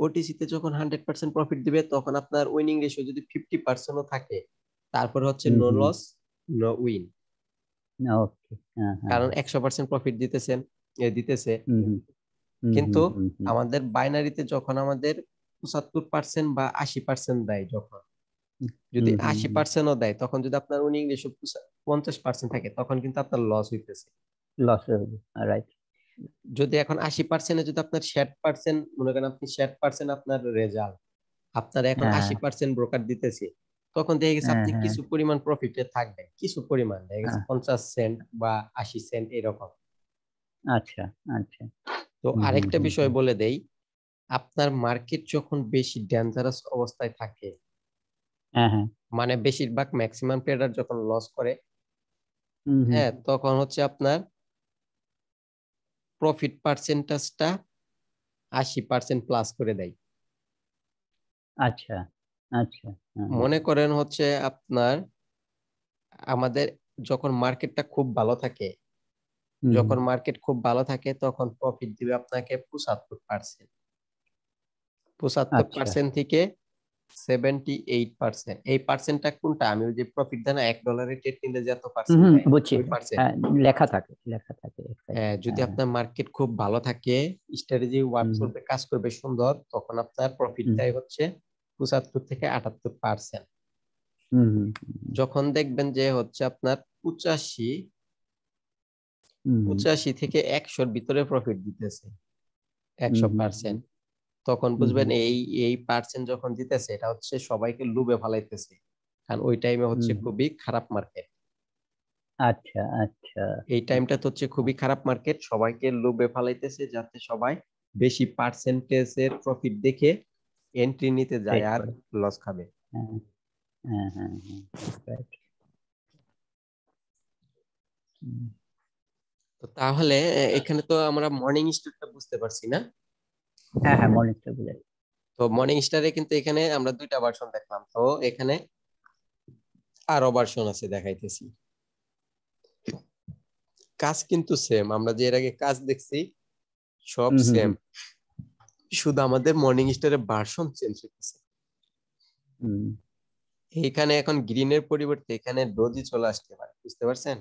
ওটিসি তে যখন 100% প্রফিট দিবে, তখন আপনার উইনিং রেশিও যদি 50% ও থাকে, তারপর হচ্ছে নো লস নো উইন। ওকে। কারণ 100% প্রফিট দিতেছে। কিন্তু আমাদের বাইনারিতে যখন আমাদের 75% বা 80% দেয়, যখন যদি 80% ও দেয়, তখন যদি আপনার উইনিং রেশিও 50% থাকে, তখন কিন্তু আপনার লস হইতেছে। রাইট। যদি এখন 80% এ যদি আপনার 60%, মনে করেন আপনি 60% আপনার রেজাল্ট, আপনার এখন 80% ব্রোকার দিতেছে, তখন দেখে গেছে আপনি কিছু পরিমাণ প্রফিটে থাকবেন, কিছু পরিমাণ দেখে গেছে 50 সেন্ট বা 80 সেন্ট এরকম। আচ্ছা আচ্ছা। তো আরেকটা বিষয় বলে দেই, আপনার মার্কেট যখন বেশি ডেঞ্জারাস অবস্থায় থাকে, মানে বেশিরভাগ ম্যাক্সিমাম ট্রেডার যখন লস করে, তখন হচ্ছে আপনার প্রফিট পার্সেন্টেজটা 80% প্লাস করে দেয়। আচ্ছা আচ্ছা। মনে করেন হচ্ছে আপনার আমাদের যখন মার্কেটটা খুব ভালো থাকে, হুম, যখন মার্কেট খুব ভালো থাকে তখন প্রফিট দিবে আপনাকে 75%। আচ্ছা 75% থেকে 78%। এই পার্সেন্টটা কোনটা? আমি ওই যে প্রফিট দেয় না $1 ট্রেড নিলে যে এত পার্সেন্ট দেয়, বুঝছি। ওই পার্সেন্ট। হ্যাঁ, লেখা থাকে, লেখা থাকে হ্যাঁ, exactly, যদি হ্যাঁ হ্যাঁ। আপনার মার্কেট খুব ভালো থাকে, স্ট্র্যাটেজি ওয়ার্ক হুম, করবে, কাজ করবে সুন্দর, তখন আপনার প্রফিট হুম, দেয় হচ্ছে 75 থেকে 78%। হুম, হুম, যখন দেখবেন যে হচ্ছে আপনার 85 হুম, হুম, 85 থেকে 100-র ভিতরে প্রফিট দিতেছে হুম, হুম, 100%, তখন হুম, বুঝবেন হুম, এই এই পার্সেন্ট যখন দিতেছে এটা হচ্ছে সবাইকে লুভে ফালাইতেছে, কারণ ওই টাইমে হচ্ছে হুম। খুবই খারাপ মার্কেট। আচ্ছা আচ্ছা। এই টাইমটা তো হচ্ছে খুবই খারাপ মার্কেট, সবাইকে লোভে ফালাইতেছে যাতে সবাই বেশি পার্সেন্টেজের প্রফিট দেখে এন্ট্রি নিতে যায় ট্রেড আর করে। লস খাবে। হ্যাঁ হ্যাঁ হ্যাঁ হ্যাঁ, right. হুম। তো তাহলে এখানে তো আমরা মর্নিং স্টারটা বুঝতে পারছি না? হ্যাঁ হ্যাঁ, মনিটর বুঝাই। তো মর্নিং স্টারে কিন্তু এখানে আমরা দুইটা ভার্সন দেখলাম, তো এখানে আরো ভার্সন আছে দেখাইতেছি। কাজ কিন্তু সেম, আমরা যে এর আগে কাজ দেখছি সব হুম হুম সেম, হুম শুধু আমাদের মর্নিং স্টারের ভার্সন চেঞ্জ হইতেছে। হুম। এখানে এখন গ্রিনের পরিবর্তে এখানে ডোজি চলে আসতে পারে, বুঝতে পারছেন?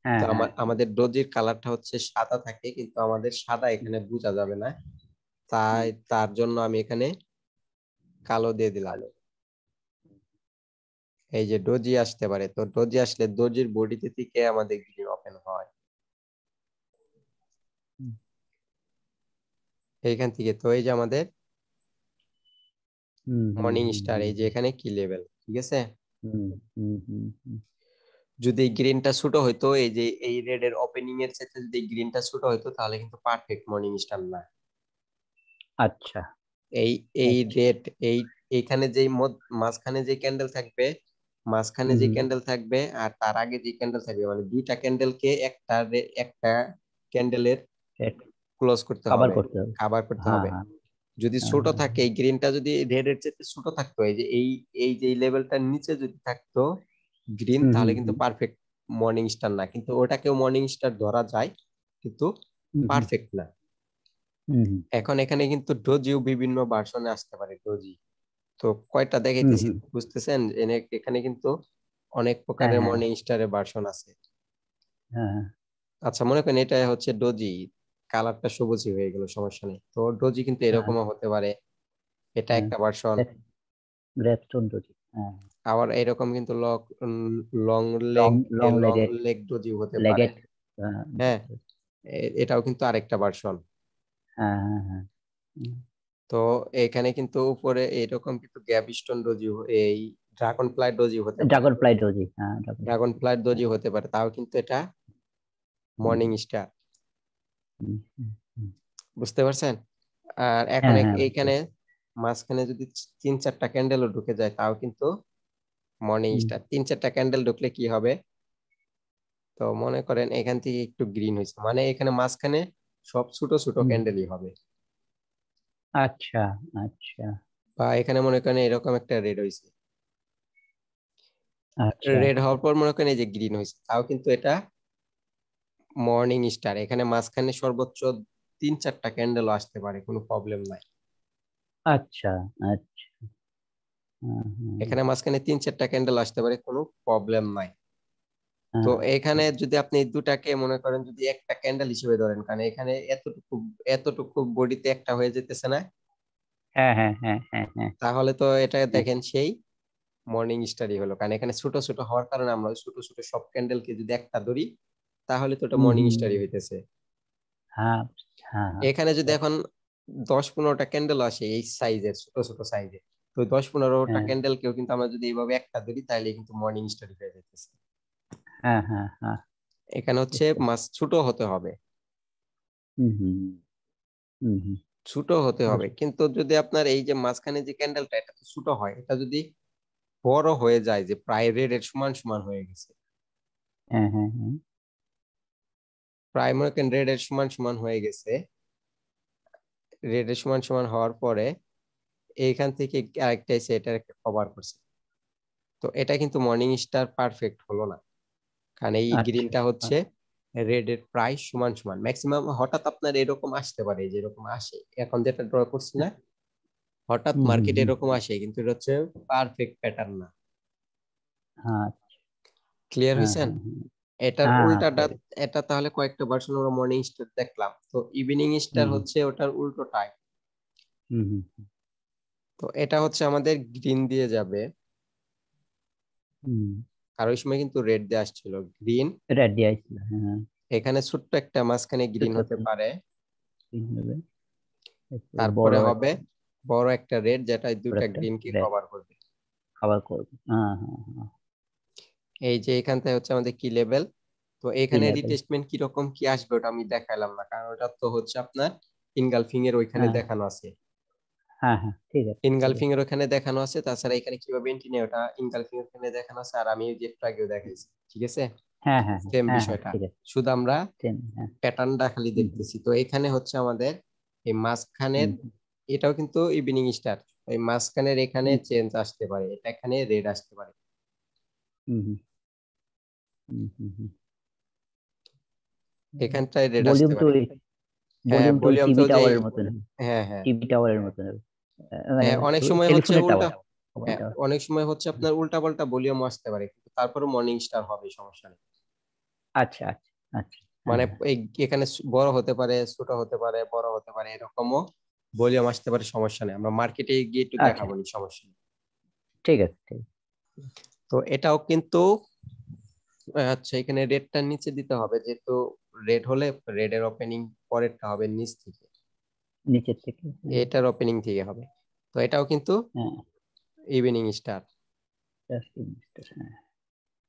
হ্যাঁ তো হ্যাঁ। আমাদের ডোজির কালারটা হচ্ছে সাদা থাকে, কিন্তু আমাদের সাদা এখানে বোঝা যাবে না, তাই তার জন্য আমি এখানে কালো দিয়ে দিলাম। ভালো। এই যে ডোজি আসতে পারে, তো ডোজি আসলে ডোজির বডিতে থেকে আমাদের গ্রিন ওপেন হয় হুম এইখান থেকে। তো এই যে আমাদের হুম হুম মর্নিং হুম স্টার, হুম এই যে এখানে কি লেভেল, ঠিক আছে? হুম হুম হুম হুম। যদি গ্রিনটা ছোট হইতো, এই যে এই রেড এর ওপেনিং এর সাথে যদি গ্রিনটা ছোট হইতো তাহলে কিন্তু পারফেক্ট মর্নিং স্টার না। আচ্ছা এই এই আচ্ছা। রেড, এই এইখানে যেই মাঝখানে যে ক্যান্ডেল থাকবে, মাঝখানে হুম যে হুম। ক্যান্ডেল থাকবে আর তার আগে যে ক্যান্ডেল থাকবে, মানে দুইটা ক্যান্ডেলকে একটা ক্যান্ডেলের ক্লোজ করতে কভার হবে, করতে হবে। কাভার করতে হ্যাঁ হবে। হ্যাঁ যদি হ্যাঁ ছোট হ্যাঁ থাকে, এই গ্রিনটা যদি রেড এর চেয়ে ছোট থাকতো, এই যে এই যে এই লেভেলটার নিচে যদি থাকতো গ্রিন, হুম তাহলে হুম কিন্তু হুম পারফেক্ট মর্নিং স্টার না, কিন্তু ওটাকেও মর্নিং স্টার ধরা যায়, কিন্তু হুম হুম পারফেক্ট না। হুম এখন এখানে কিন্তু ডোজিও বিভিন্ন ভার্সনে আসতে পারে, ডোজি তো কয়টা হুম দেখাইতেছি হুম। বুঝতেছেন? এখানে কিন্তু অনেক হ্যাঁ প্রকারের হ্যাঁ মর্নিং স্টারের ভার্সন আছে। হ্যাঁ। আচ্ছা, মনে করেন এটা হচ্ছে ডোজি, কালারটা সবুজই হয়ে গেল, সমস্যা নেই। তো ডোজি কিন্তু হ্যাঁ এরকমও হতে পারে, এটা হ্যাঁ। একটা ভার্সন। গ্রেপস্টোন রোজি। হ্যাঁ। আবার এরকম কিন্তু long long leg, long long Leggett. Leg doji হতে পারে। লেগেট। হ্যাঁ, বুঝতে পেরেছি। এটাও কিন্তু আরেকটা ভার্সন। হ্যাঁ হ্যাঁ হ্যাঁ। হুম। তো এখানে কিন্তু উপরে এরকম কিন্তু গ্যাপ স্টোন ডোজি, এই ড্রাগন ফ্লাই ডোজি হতে পারে, ড্রাগন ফ্লাই রোজি, হ্যাঁ ড্রাগন ড্রাগন ফ্লাই। ফ্লাই হ্যাঁ। ডোজি হতে পারে, তাও কিন্তু এটা হুম, মর্নিং স্টার, হুম, হুম, হুম। বুঝতে পারছেন? আর এখন হ্যাঁ হ্যাঁ বুঝতে এইখানে পেরেছি। মাঝখানে যদি 3-4টা ক্যান্ডেলও ঢুকে যায় তাও কিন্তু মর্নিং হুম, স্টার। 3-4টা ক্যান্ডেল ঢুকলে কি হবে? তো মনে করেন এখান থেকে একটু গ্রিন হয়েছে, মানে এখানে মাঝখানে সব ছোট ছোট হুম। ক্যান্ডেলই হবে, আচ্ছা আচ্ছা বা এখানে মনে করেন এরকম একটা রেড হয়েছে, আচ্ছা। রেড হওয়ার পর মনে করেন এই যে গ্রিন হয়েছে, তাও কিন্তু এটা মর্নিং স্টার। এখানে মাঝখানে সর্বোচ্চ 3-4টা ক্যান্ডেলও আসতে পারে, কোনো প্রবলেম নাই। আচ্ছা আচ্ছা। হ্যাঁ হ্যাঁ এখানে মাঝখানে 3-4টা ক্যান্ডেল আসতে পারে, কোনো প্রবলেম নাই। তো হ্যাঁ এখানে যদি আপনি এই দুটাকে মনে করেন যদি একটা ক্যান্ডেল হিসেবে ধরেন, কারণ এখানে এতটুকু এতটুকু বডিতে একটা হয়ে যেতেছে না, হ্যাঁ হ্যাঁ হ্যাঁ হ্যাঁ হ্যাঁ তাহলে তো এটা হ্যাঁ। দেখেন সেই মর্নিং স্টারই হলো, কারণ এখানে ছোট ছোট হওয়ার কারণে আমরা ওই ছোট ছোট সব ক্যান্ডেলকে যদি একটা ধরি তাহলে তো এটা হুম মর্নিং হুম। স্টারই হইতেছে। হ্যাঁ হ্যাঁ হ্যাঁ এখানে যদি right, এখন 10-15টা ক্যান্ডেল আসে এই সাইজের, ছোট ছোট সাইজের, তো 10-15টা হ্যাঁ ক্যান্ডেল কেউ কিন্তু আমরা যদি এইভাবে একটা ধরি তাহলে কিন্তু মর্নিং স্টারই হয়ে যেতেছে। হ্যাঁ হ্যাঁ হ্যাঁ এখানে হচ্ছে বুঝতে পেরেছি। মাছ ছোট হতে হবে, হুম হুম হুম হুম। ছোট হতে হবে, কিন্তু যদি আপনার এই যে মাঝখানে যে ক্যান্ডেলটা এটা তো ছোট হয়, এটা যদি বড় হয়ে যায় যে প্রায় রেড এর সমান সমান হয়ে গেছে, হ্যাঁ হ্যাঁ হ্যাঁ। প্রায় মনে করেন রেড এর সমান সমান হয়ে গেছে, রেড এর সমান সমান হওয়ার পরে এইখান থেকে আরেকটা এসে এটা কভার করছে, তো এটা কিন্তু মর্নিং স্টার পারফেক্ট হলো না। কারণ এই আচ্ছা গ্রিনটা হচ্ছে রেড এর প্রায় সমান সমান। ম্যাক্সিমাম হঠাৎ আপনার এরকম আসতে পারে, যেরকম আসে এখন যেটা ড্র করছি না, হঠাৎ হুম হুম মার্কেটে হুম এরকম আসে, কিন্তু এটা হচ্ছে পারফেক্ট প্যাটার্ন না। হ্যাঁ ক্লিয়ার হ্যাঁ হয়েছেন? হ্যাঁ হ্যাঁ এটার হ্যাঁ হ্যাঁ উল্টাটা, clear। এটা তাহলে কয়েকটা ভার্সন আমরা মর্নিং স্টার দেখলাম, তো ইভিনিং স্টার হুম হচ্ছে ওটার উল্টোটাই। হুম হুম তো এটা হচ্ছে আমাদের গ্রিন দিয়ে যাবে, হুম আর ওই সময় কিন্তু রেড দিয়ে আসছিল, গ্রিন। রেড দিয়ে আসছিল, হ্যাঁ। এখানে ছোট্ট একটা মাঝখানে গ্রিন ছোট্ট হতে একটা পারে, green হবে, এরপরে বড় তারপরে হবে একটা বড় একটা রেড, যেটা এই বড় দুইটা একটা গ্রিন কে red কভার করবে। খাবার করবে, হ্যাঁ হ্যাঁ হ্যাঁ। এই যে এখানটায় হচ্ছে আমাদের কি লেভেল। তো কি এখানে লেভেল? রিটেস্টমেন্ট কিরকম কি আসবে ওটা আমি দেখাইলাম না, কারণ ওটা তো হচ্ছে আপনার ইনগালফিং এর ওইখানে হ্যাঁ দেখানো আছে। হ্যাঁ হ্যাঁ ঠিক আছে ঠিক ইনগালফিং আছে। এর ওখানে দেখানো আছে, তাছাড়া এখানে কিভাবে এন্ট্রি নেয় ওটা ইনগালফিং এর ওখানে দেখানো আছে, আর আমি যে একটু আগেও দেখাইছি, ঠিক আছে, হ্যাঁ হ্যাঁ হ্যাঁ সেম হ্যাঁ হ্যাঁ বিষয়টা। ঠিক আছে। শুধু আমরা Same, হ্যাঁ। প্যাটার্নটা খালি হুম হুম দেখতেছি। তো এখানে হচ্ছে আমাদের এই মাঝখানের, হুম এটাও কিন্তু ইভিনিং স্টার, এই মাঝখানের এখানে হুম চেঞ্জ আসতে পারে, এটা এখানে রেড আসতে পারে, হুম হুম হুম হুম হুম। এখানটায় রেড আসতে ভলিউম তো পারে। হ্যাঁ, ভলিউম তো ওই ভলিউম তো টিভি যে, টাওয়ারের মতন, হ্যাঁ হ্যাঁ টিভি টাওয়ারের মতন মানে হ্যাঁ, অনেক সময় হচ্ছে টেলিফোনের উল্টা, টাওয়ার, মোবাইল হ্যাঁ টাওয়ার। অনেক সময় হচ্ছে আপনার উল্টা পাল্টা ভলিউম আসতে পারে, কিন্তু তারপরে মর্নিং স্টার হবে, সমস্যা নেই। আচ্ছা আচ্ছা আচ্ছা, হ্যাঁ মানে হ্যাঁ এই এখানে বড় হতে পারে, ছোট হতে পারে, বড় হতে পারে, এরকমও ভলিউম আসতে পারে, সমস্যা নেই, আমরা মার্কেটে গিয়ে একটু আচ্ছা দেখাবো নি, সমস্যা নেই। ঠিক আছে ঠিক আছে। তো এটাও কিন্তু আচ্ছা, এখানে রেডটা নিচে দিতে হবে, যেহেতু রেড হলে রেড এর ওপেনিং পরেরটা হবে নিচ থেকে, নিচের থেকে, হ্যাঁ এটার ওপেনিং থেকে হবে। তো এটাও কিন্তু হ্যাঁ evening star. just a minute, হ্যাঁ।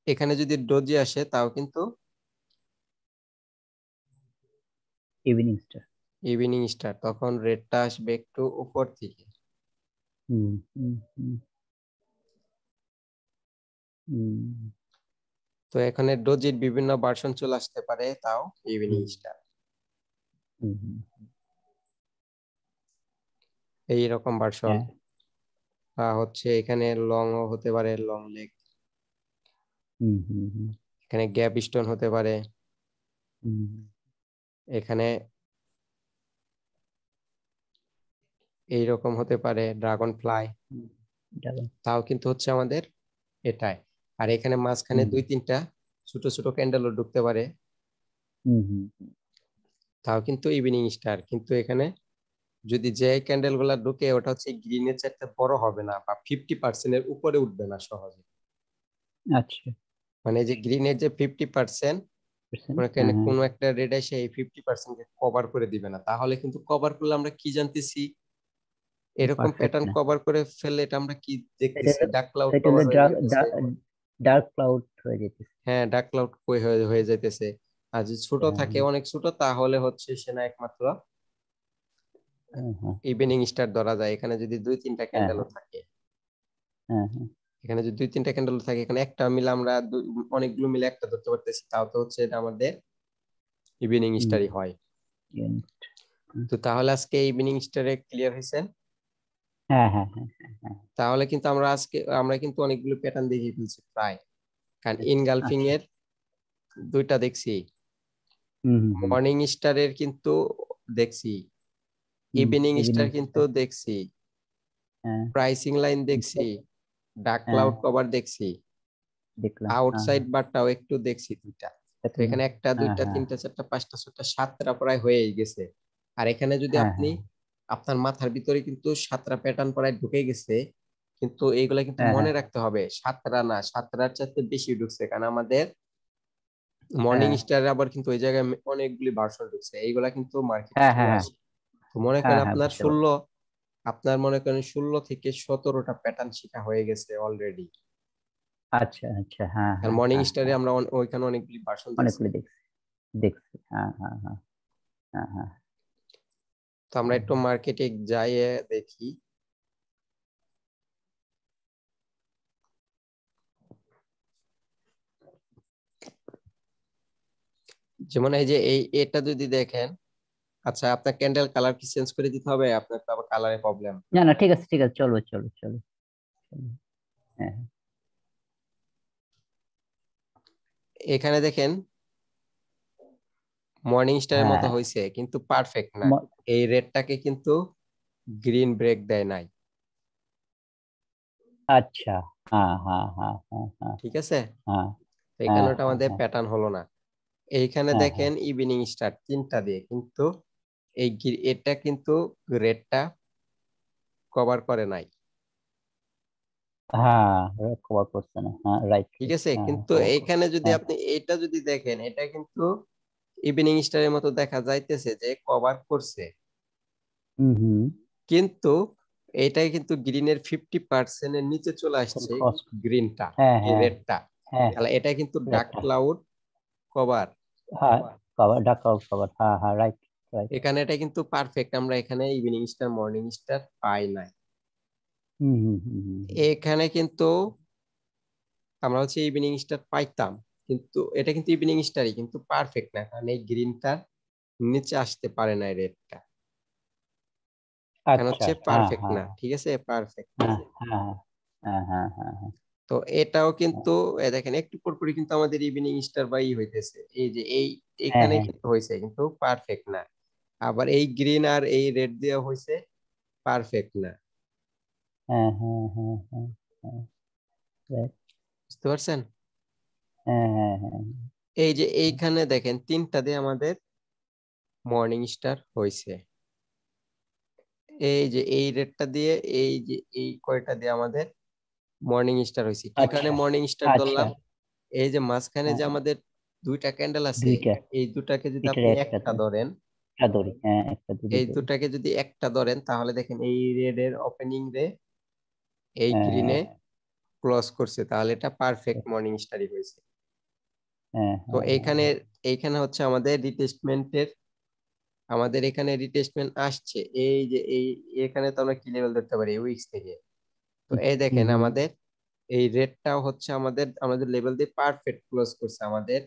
এখানে যদি ডোজি আসে তাও কিন্তু ইভিনিং স্টার। ইভিনিং স্টার, তখন রেডটা আসবে একটু উপর থেকে। হুম হুম হুম হুম তো এখানে ডোজির বিভিন্ন ভার্সন চলে আসতে পারে, তাও ইভিনিং হুম স্টার হুম হুম, এইরকম ভার্সন। হ্যাঁ বা হচ্ছে এখানে লং হতে পারে, লং লেগ, হুম হুম হুম এখানে গ্যাপ স্টোন হতে পারে, হুম এখানে এইরকম হতে পারে ড্রাগন ফ্লাই, হুম, দারুণ। তাও কিন্তু হচ্ছে আমাদের এটাই। আর এখানে মাঝখানে হুম দুই তিনটা ছোট ছোট ক্যান্ডেলও ঢুকতে পারে, হুম হুম হুম, তাও কিন্তু ইভিনিং স্টার। কিন্তু এখানে যদি যে ক্যান্ডেল গুলা ঢুকে ওটা হচ্ছে গ্রিনের চাইতে বড় হবে না, বা 50% এর উপরে উঠবে না সহজে। আচ্ছা মানে যে গ্রিনের যে 50%, percent, মনে করেন হ্যাঁ হ্যাঁ কোনো একটা রেড এসে এই 50% কে কভার করে দিবে না, তাহলে কিন্তু কভার করলে আমরা কি জানতেছি, এরকম পারফেক্ট প্যাটার্ন না। কভার করে ফেললে এটা আমরা কি এটা দেখতেছি, ডার্ক ক্লাউড এটা কভার হলো হয়ে যাইতেছে। ডার্ক ক্লাউড হয়ে যেতেছে। হ্যাঁ, ডার্ক ক্লাউড হয়ে হয়ে যাইতেছে। আর যদি ছোট হ্যাঁ থাকে, অনেক ছোট, তাহলে হচ্ছে সে না একমাত্র হ্যাঁ হ্যাঁ ইভিনিং স্টার ধরা যায়। এখানে যদি দুই তিনটা হ্যাঁ ক্যান্ডেলও থাকে, হ্যাঁ হ্যাঁ এখানে যদি দুই তিনটা ক্যান্ডেল থাকে, এখানে একটা মিলে আমরা অনেকগুলো মিলে একটা ধরতে পারতেছি, তাও তো হচ্ছে এটা আমাদের ইভিনিং হুম, স্টারই হয়। unit, হুম, তো তাহলে আজকে ইভিনিং স্টারে ক্লিয়ার হয়েছে। হ্যাঁ হ্যাঁ হ্যাঁ হ্যাঁ তাহলে কিন্তু আমরা কিন্তু অনেকগুলো প্যাটার্ন দেখিয়ে ফেলছি প্রায়, কারণ হ্যাঁ, ইনগালফিং আচ্ছা। এর দুইটা দেখছি, হুম হুম হুম মর্নিং স্টারের কিন্তু দেখছি, হুম ইভিনিং স্টার ইভিনিং কিন্তু স্টার, দেখছি, হ্যাঁ। প্রাইসিং লাইন দেখছি, ডার্ক হ্যাঁ ক্লাউড কভার দেখছি, দেখলাম, হ্যাঁ আউটসাইড হ্যাঁ বারটাও একটু দেখছি দুইটা। তো দেখলাম, এখানে একটা হ্যাঁ দুইটা হ্যাঁ তিনটা চারটা পাঁচটা ছয়টা সাতটা প্রায় হয়েই গেছে। আর এখানে যদি হ্যাঁ আপনি হ্যাঁ আপনার মাথার ভিতরে কিন্তু সাতটা প্যাটার্ন প্রায় ঢুকে গেছে, কিন্তু এইগুলা কিন্তু হ্যাঁ মনে হ্যাঁ রাখতে হবে, সাতটা না, সাতটার চাইতে বেশি ঢুকছে, কারণ আমাদের মর্নিং হ্যাঁ স্টারে আবার কিন্তু ওই জায়গায় অনেকগুলি ভার্সন ঢুকছে, এইগুলা কিন্তু মার্কেটে হ্যাঁ চলে হ্যাঁ হ্যাঁ আসে। তো মনে হ্যাঁ করেন হ্যাঁ আপনার বুঝতে পারছি। 16, আপনার মনে করেন 16 থেকে 17টা প্যাটার্ন শেখা হয়ে গেছে অলরেডি। আচ্ছা আচ্ছা, হ্যাঁ আর হ্যাঁ মর্নিং হ্যাঁ স্টারে হ্যাঁ আমরা ওইখানে অনেকগুলি ভার্সন দেখছি। অনেকগুলো দেখছি দেখছি, হ্যাঁ হ্যাঁ হ্যাঁ হ্যাঁ হ্যাঁ তো আমরা একটু মার্কেটে যাইয়ে দেখি। যেমন এই যে এটা যদি দেখেন, আচ্ছা আপনার ক্যান্ডেল কালার কি চেঞ্জ করে দিতে হবে, আপনার তো আবার কালারে প্রবলেম। না না ঠিক আছে ঠিক আছে, চলো চলো চলো চলো, হ্যাঁ এখানে দেখেন মর্নিং স্টারের মতো হ্যাঁ হয়েছে কিন্তু পারফেক্ট না, ম- এই রেডটাকে কিন্তু গ্রিন ব্রেক দেয় নাই। আচ্ছা, হ্যাঁ হ্যাঁ হ্যাঁ হ্যাঁ হ্যাঁ ঠিক আছে, হ্যাঁ তো এখানে হ্যাঁ ওটা হ্যাঁ আমাদের হ্যাঁ প্যাটার্ন হলো না। এইখানে হ্যাঁ হ্যাঁ দেখেন ইভিনিং স্টার তিনটা দিয়ে কিন্তু এটা কিন্তু রেডটা কভার করে নাই। হ্যাঁ কভার করছে না, হ্যাঁ রাইট ঠিক রাইট, আছে, হ্যাঁ কিন্তু কভার করছে, এইখানে যদি হ্যাঁ আপনি এটা যদি দেখেন এটা কিন্তু ইভিনিং স্টারের মতো দেখা যাইতেছে যে কভার করছে, হুম হুম, কিন্তু এটাই কিন্তু গ্রিনের 50% নিচে চলে আসছে ক্রস, গ্রিনটা, হ্যাঁ এই হ্যাঁ রেডটা। হ্যাঁ তাহলে এটা কিন্তু ডার্ক রেটটা, ক্লাউড কভার, হ্যাঁ কভার, ডাক কভার, হ্যাঁ হ্যাঁ রাইট রাইট, এখানে এটা কিন্তু পারফেক্ট, আমরা এখানে ইভিনিং স্টার মর্নিং স্টার পাই নাই। হুম হুম হুম হুম হুম। এখানে কিন্তু আমরা হচ্ছে ইভিনিং স্টার পাইতাম, কিন্তু এটা কিন্তু ইভিনিং স্টারই কিন্তু পারফেক্ট না, কারণ এই গ্রিনটার নিচে আসতে পারে না রেডটা, কারণ আচ্ছা, হচ্ছে হ্যাঁ পারফেক্ট হ্যাঁ না। ঠিক আছে, পারফেক্ট না। হ্যাঁ হ্যাঁ হ্যাঁ হ্যাঁ হ্যাঁ হ্যাঁ তো এটাও হ্যাঁ কিন্তু দেখেন একটু পরপরই কিন্তু আমাদের ইভিনিং স্টার বাই হইতেছে, এই যে এই হ্যাঁ এখানে হ্যাঁ কিন্তু হয়েছে কিন্তু পারফেক্ট না, আবার এই গ্রিন আর এই রেড দেওয়া হয়েছে পারফেক্ট না। হ্যাঁ হ্যাঁ হ্যাঁ হ্যাঁ হ্যাঁ right, বুঝতে পারছেন? হ্যাঁ হ্যাঁ হ্যাঁ এই যে এইখানে দেখেন তিনটা দিয়ে আমাদের মর্নিং স্টার হয়েছে, এই যে এই রেডটা দিয়ে, এই যে এই কয়টা দিয়ে আমাদের মর্নিং স্টার হয়েছে। কি কারণে আচ্ছা মর্নিং স্টার আচ্ছা, ধরলাম, এই যে মাঝখানে হ্যাঁ যে আমাদের দুইটা ক্যান্ডেল আছে, দুইটা, এই দুটাকে যদি এটার আপনি একটা একটা ধরেন, একটা ধরি, হ্যাঁ একটা দুটো এই ধরি, দুটাকে যদি একটা ধরেন তাহলে দেখেন এই রেড এর ওপেনিং রে এই হ্যাঁ গ্রিনে ক্লোজ করছে, তাহলে এটা পারফেক্ট মর্নিং স্টারই হয়েছে। হ্যাঁ তো হ্যাঁ হ্যাঁ এইখানে এইখানে হচ্ছে আমাদের রিটেস্টমেন্টের, আমাদের এখানে রিটেস্টমেন্ট আসছে, এই যে এই এখানে তো আমরা কি লেভেল ধরতে পারি উইক্স থেকে। তো এই হুম দেখেন হুম আমাদের এই রেটটাও হচ্ছে আমাদের আমাদের লেভেল দিয়ে পারফেক্ট ক্লোজ করছে, আমাদের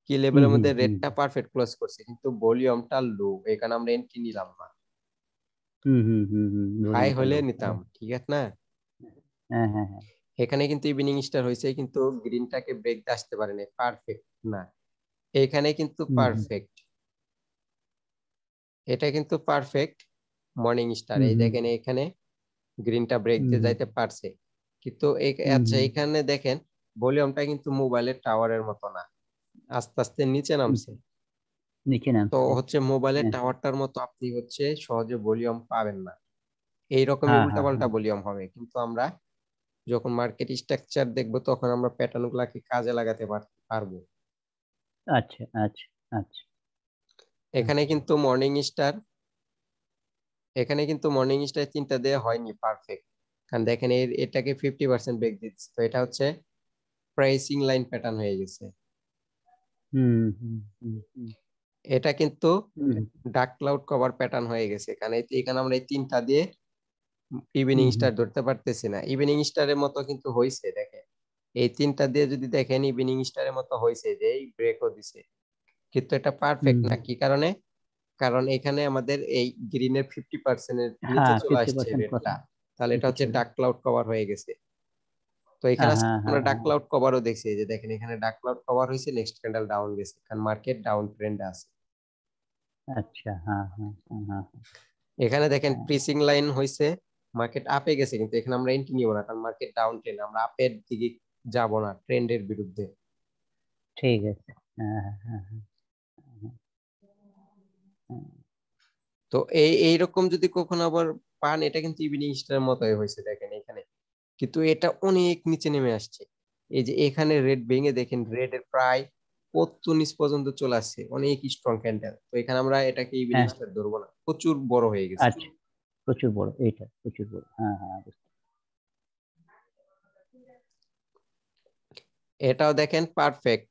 কি হুম লেভেলের হুম মধ্যে হুম রেটটা পারফেক্ট ক্লোজ করছে, কিন্তু ভলিউমটা লো, এখানে আমরা এন্ট্রি নিলাম না, হুম হুম হুম হুম, হাই ভলিউমটা হলে লো, নিতাম। ঠিক আছে না, হ্যাঁ হ্যাঁ হ্যাঁ, এখানে কিন্তু ইভিনিং স্টার হয়েছে কিন্তু গ্রিনটাকে ব্রেক আসতে পারেনি, পারফেক্ট না। এখানে কিন্তু হুম হুম পারফেক্ট, এটা কিন্তু পারফেক্ট মর্নিং স্টার, হুম এই হুম দেখেন এখানে গ্রিনটা ব্রেক হুম দিয়ে হুম যাইতে পারছে, কিন্তু হুম আচ্ছা হুম, এখানে দেখেন ভলিউমটা কিন্তু মোবাইলের টাওয়ারের মতো না, আস্তে আস্তে নিচে হুম, নামছে। নিচে তো নামছে, হচ্ছে মোবাইলের হ্যাঁ টাওয়ারটার মতো আপনি হচ্ছে সহজে ভলিউম পাবেন না, এইরকমই হ্যাঁ হ্যাঁ উল্টাপাল্টা হ্যাঁ, ভলিউম হবে। কিন্তু আমরা যখন মার্কেট স্ট্রাকচার দেখবো তখন আমরা প্যাটার্ন গুলাকে কাজে লাগাতে পারবো। আচ্ছা আচ্ছা আচ্ছা এখানে আচ্ছা, কিন্তু মর্নিং স্টার, এখানে কিন্তু মর্নিং স্টার তিনটা দেওয়া হয়নি পারফেক্ট, কারণ দেখেন এটাকে 50% ব্রেক দিচ্ছে, তো এটা হচ্ছে প্রাইসিং লাইন প্যাটার্ন হয়ে গেছে। হুম হুম হুম হুম এটা কিন্তু হুম ডার্ক ক্লাউড কভার প্যাটার্ন হয়ে গেছে, এখানে এখানে আমরা এই তিনটা দিয়ে ইভিনিং হুম হুম স্টার ধরতে পারতেছি না, ইভিনিং স্টারের মতো কিন্তু হয়েছে দেখেন, এই তিনটা দিয়ে যদি দেখেন ইভিনিং স্টারের মতো হয়েছে যে এই ব্রেকও দিছে, কিন্তু এটা হুম পারফেক্ট না। হুম, কি কারণে, কারণ এখানে আমাদের এই গ্রিনের 50% এর নিচে হ্যাঁ চলে আসছে 50% রেটটা, পার্সেন্ট তাহলে এটা নিচে হচ্ছে চলে, ডার্ক ক্লাউড কভার হয়ে গেছে। তো এখানে হ্যাঁ আজকে হ্যাঁ আমরা হ্যাঁ ডার্ক হ্যাঁ, ক্লাউড কভারও দেখছি, এই যে দেখেন এখানে ডার্ক ক্লাউড কভার হয়েছে, নেক্সট ক্যান্ডেল ডাউন গেছে, কারণ মার্কেট ডাউন ট্রেন্ডে আছে। আচ্ছা, হ্যাঁ হ্যাঁ হ্যাঁ হ্যাঁ এখানে দেখেন হ্যাঁ, প্রিসিং লাইন হয়েছে, মার্কেট আপে গেছে, কিন্তু এখানে আমরা এন্ট্রি নিব না, কারণ মার্কেট ডাউন ট্রেন্ড, আমরা আপের দিকে যাব না ট্রেন্ডের বিরুদ্ধে। ঠিক আছে, হ্যাঁ হ্যাঁ হ্যাঁ হ্যাঁ হ্যাঁ, তো এইরকম যদি কখনো আবার পান, এটা কিন্তু ইভিনিং স্টার মতোই হয়েছে দেখেন এখানে, কিন্তু এটা অনেক নিচে নেমে আসছে। এই যে এখানে রেড ভেঙে দেখেন রেড এর প্রায় কত নিচ পর্যন্ত চলে আসছে, অনেক স্ট্রং ক্যান্ডেল, তো এখানে আমরা এটাকে ইভিনিং হ্যাঁ, স্টার ধরবো না, প্রচুর বড় হয়ে গেছে। আচ্ছা প্রচুর বড়, এইটা প্রচুর বড়, হ্যাঁ হ্যাঁ এটাও দেখেন পারফেক্ট,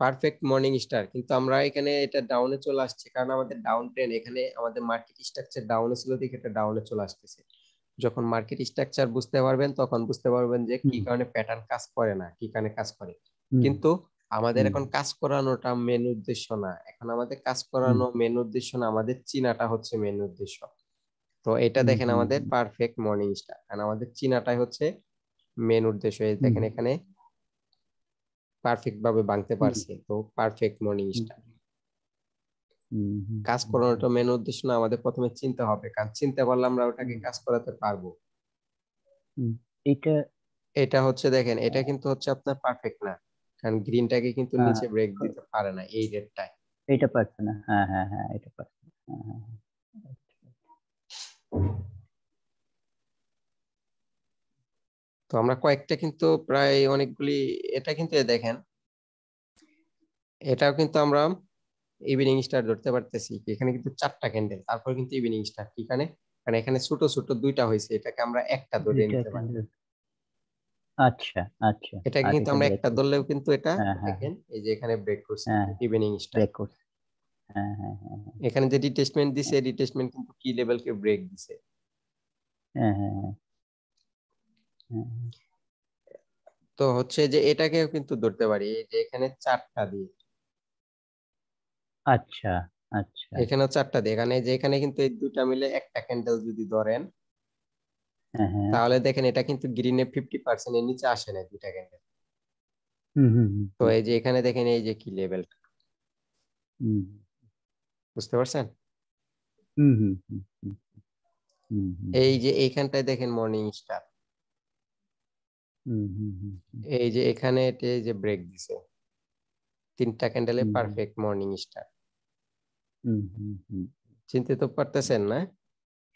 পারফেক্ট মর্নিং স্টার, কিন্তু আমরা এখানে এটা ডাউনে চলে আসছে, কারণ আমাদের ডাউন ট্রেন, এখানে আমাদের মার্কেট স্ট্রাকচার ডাউনে ছিল দেখে এটা ডাউনে চলে আসতেছে। যখন মার্কেট স্ট্রাকচার বুঝতে পারবেন তখন বুঝতে পারবেন যে কি হুম কারণে প্যাটার্ন কাজ করে না, কি কারণে কাজ করে। হুম কিন্তু আমাদের হুম এখন কাজ করানোটা মেন উদ্দেশ্য না, এখন আমাদের কাজ হুম করানো মেন উদ্দেশ্য না, আমাদের চিনাটা হচ্ছে মেন উদ্দেশ্য। তো এটা হুম দেখেন হুম আমাদের পারফেক্ট মর্নিং স্টার, কারণ আমাদের চিনাটাই হচ্ছে মেন উদ্দেশ্য। এই হুম দেখেন এখানে পারফেক্ট ভাবে ভাঙতে পারছে, তো পারফেক্ট মর্নিং স্টার। কাজ করানোটা মেন উদ্দেশ্য না, আমাদের প্রথমে চিন্তা হবে, কারণ চিন্তা করলে আমরা ওটাকে কাজ করাতে পারবো। এটা এটা হচ্ছে দেখেন, এটা কিন্তু হচ্ছে আপনার পারফেক্ট না, কারণ গ্রিনটাকে কিন্তু নিচে ব্রেক দিতে পারে না এই রেডটায়। এটা পারছে না, হ্যাঁ হ্যাঁ হ্যাঁ, এটা পারছে না, হ্যাঁ হ্যাঁ। তো আমরা কয়েকটা কিন্তু প্রায় অনেকগুলি, এটা কিন্তু দেখেন, এটাও কিন্তু আমরা ইভিনিং স্টার ধরতে পারতেছি, এখানে কিন্তু 4টা ক্যান্ডেল, তারপর কিন্তু ইভিনিং স্টার এখানে, কারণ এখানে ছোট ছোট 2টা হয়েছে, এটাকে আমরা একটা ধরে দুইটা নিতে পারি। candle। আচ্ছা আচ্ছা। এটাকে আর কিন্তু এটা আমরা ব্রেক একটা করছে, ধরলেও কিন্তু এটা হ্যাঁ হ্যাঁ দেখেন এই যে এখানে ব্রেক করছে হ্যাঁ, ইভিনিং স্টার। ব্রেক করছে, হ্যাঁ হ্যাঁ হ্যাঁ এখানে যে রিট্রেসমেন্ট দিছে, রিট্রেসমেন্ট কিন্তু কি লেভেলকে ব্রেক দিছে। হ্যাঁ হ্যাঁ হ্যাঁ হ্যাঁ। তো হচ্ছে যে এটাকেও কিন্তু ধরতে পারি, এই যে এখানে 4টা দিয়ে, আচ্ছা আচ্ছা, এখানেও 4টা দিয়ে, এখানে যে এখানে কিন্তু এই দুটা মিলে একটা ক্যান্ডেল যদি ধরেন, হ্যাঁ হ্যাঁ, তাহলে দেখেন এটা কিন্তু গ্রিনে 50% এর নিচে আসে না দুইটা ক্যান্ডেল। হুম হুম হুম তো এই যে এখানে দেখেন এই যে কি লেভেল, হুম বুঝতে পারছেন? হুম হুম হুম হুম হুম হুম এই যে এইখানটায় দেখেন মর্নিং স্টার, হুম হুম হুম হুম এই যে এখানে এটা এই যে ব্রেক দিছে 3টা ক্যান্ডেলে হুম পারফেক্ট মর্নিং স্টার। হুম হুম হুম। চিনতে তো পারতেছেন না?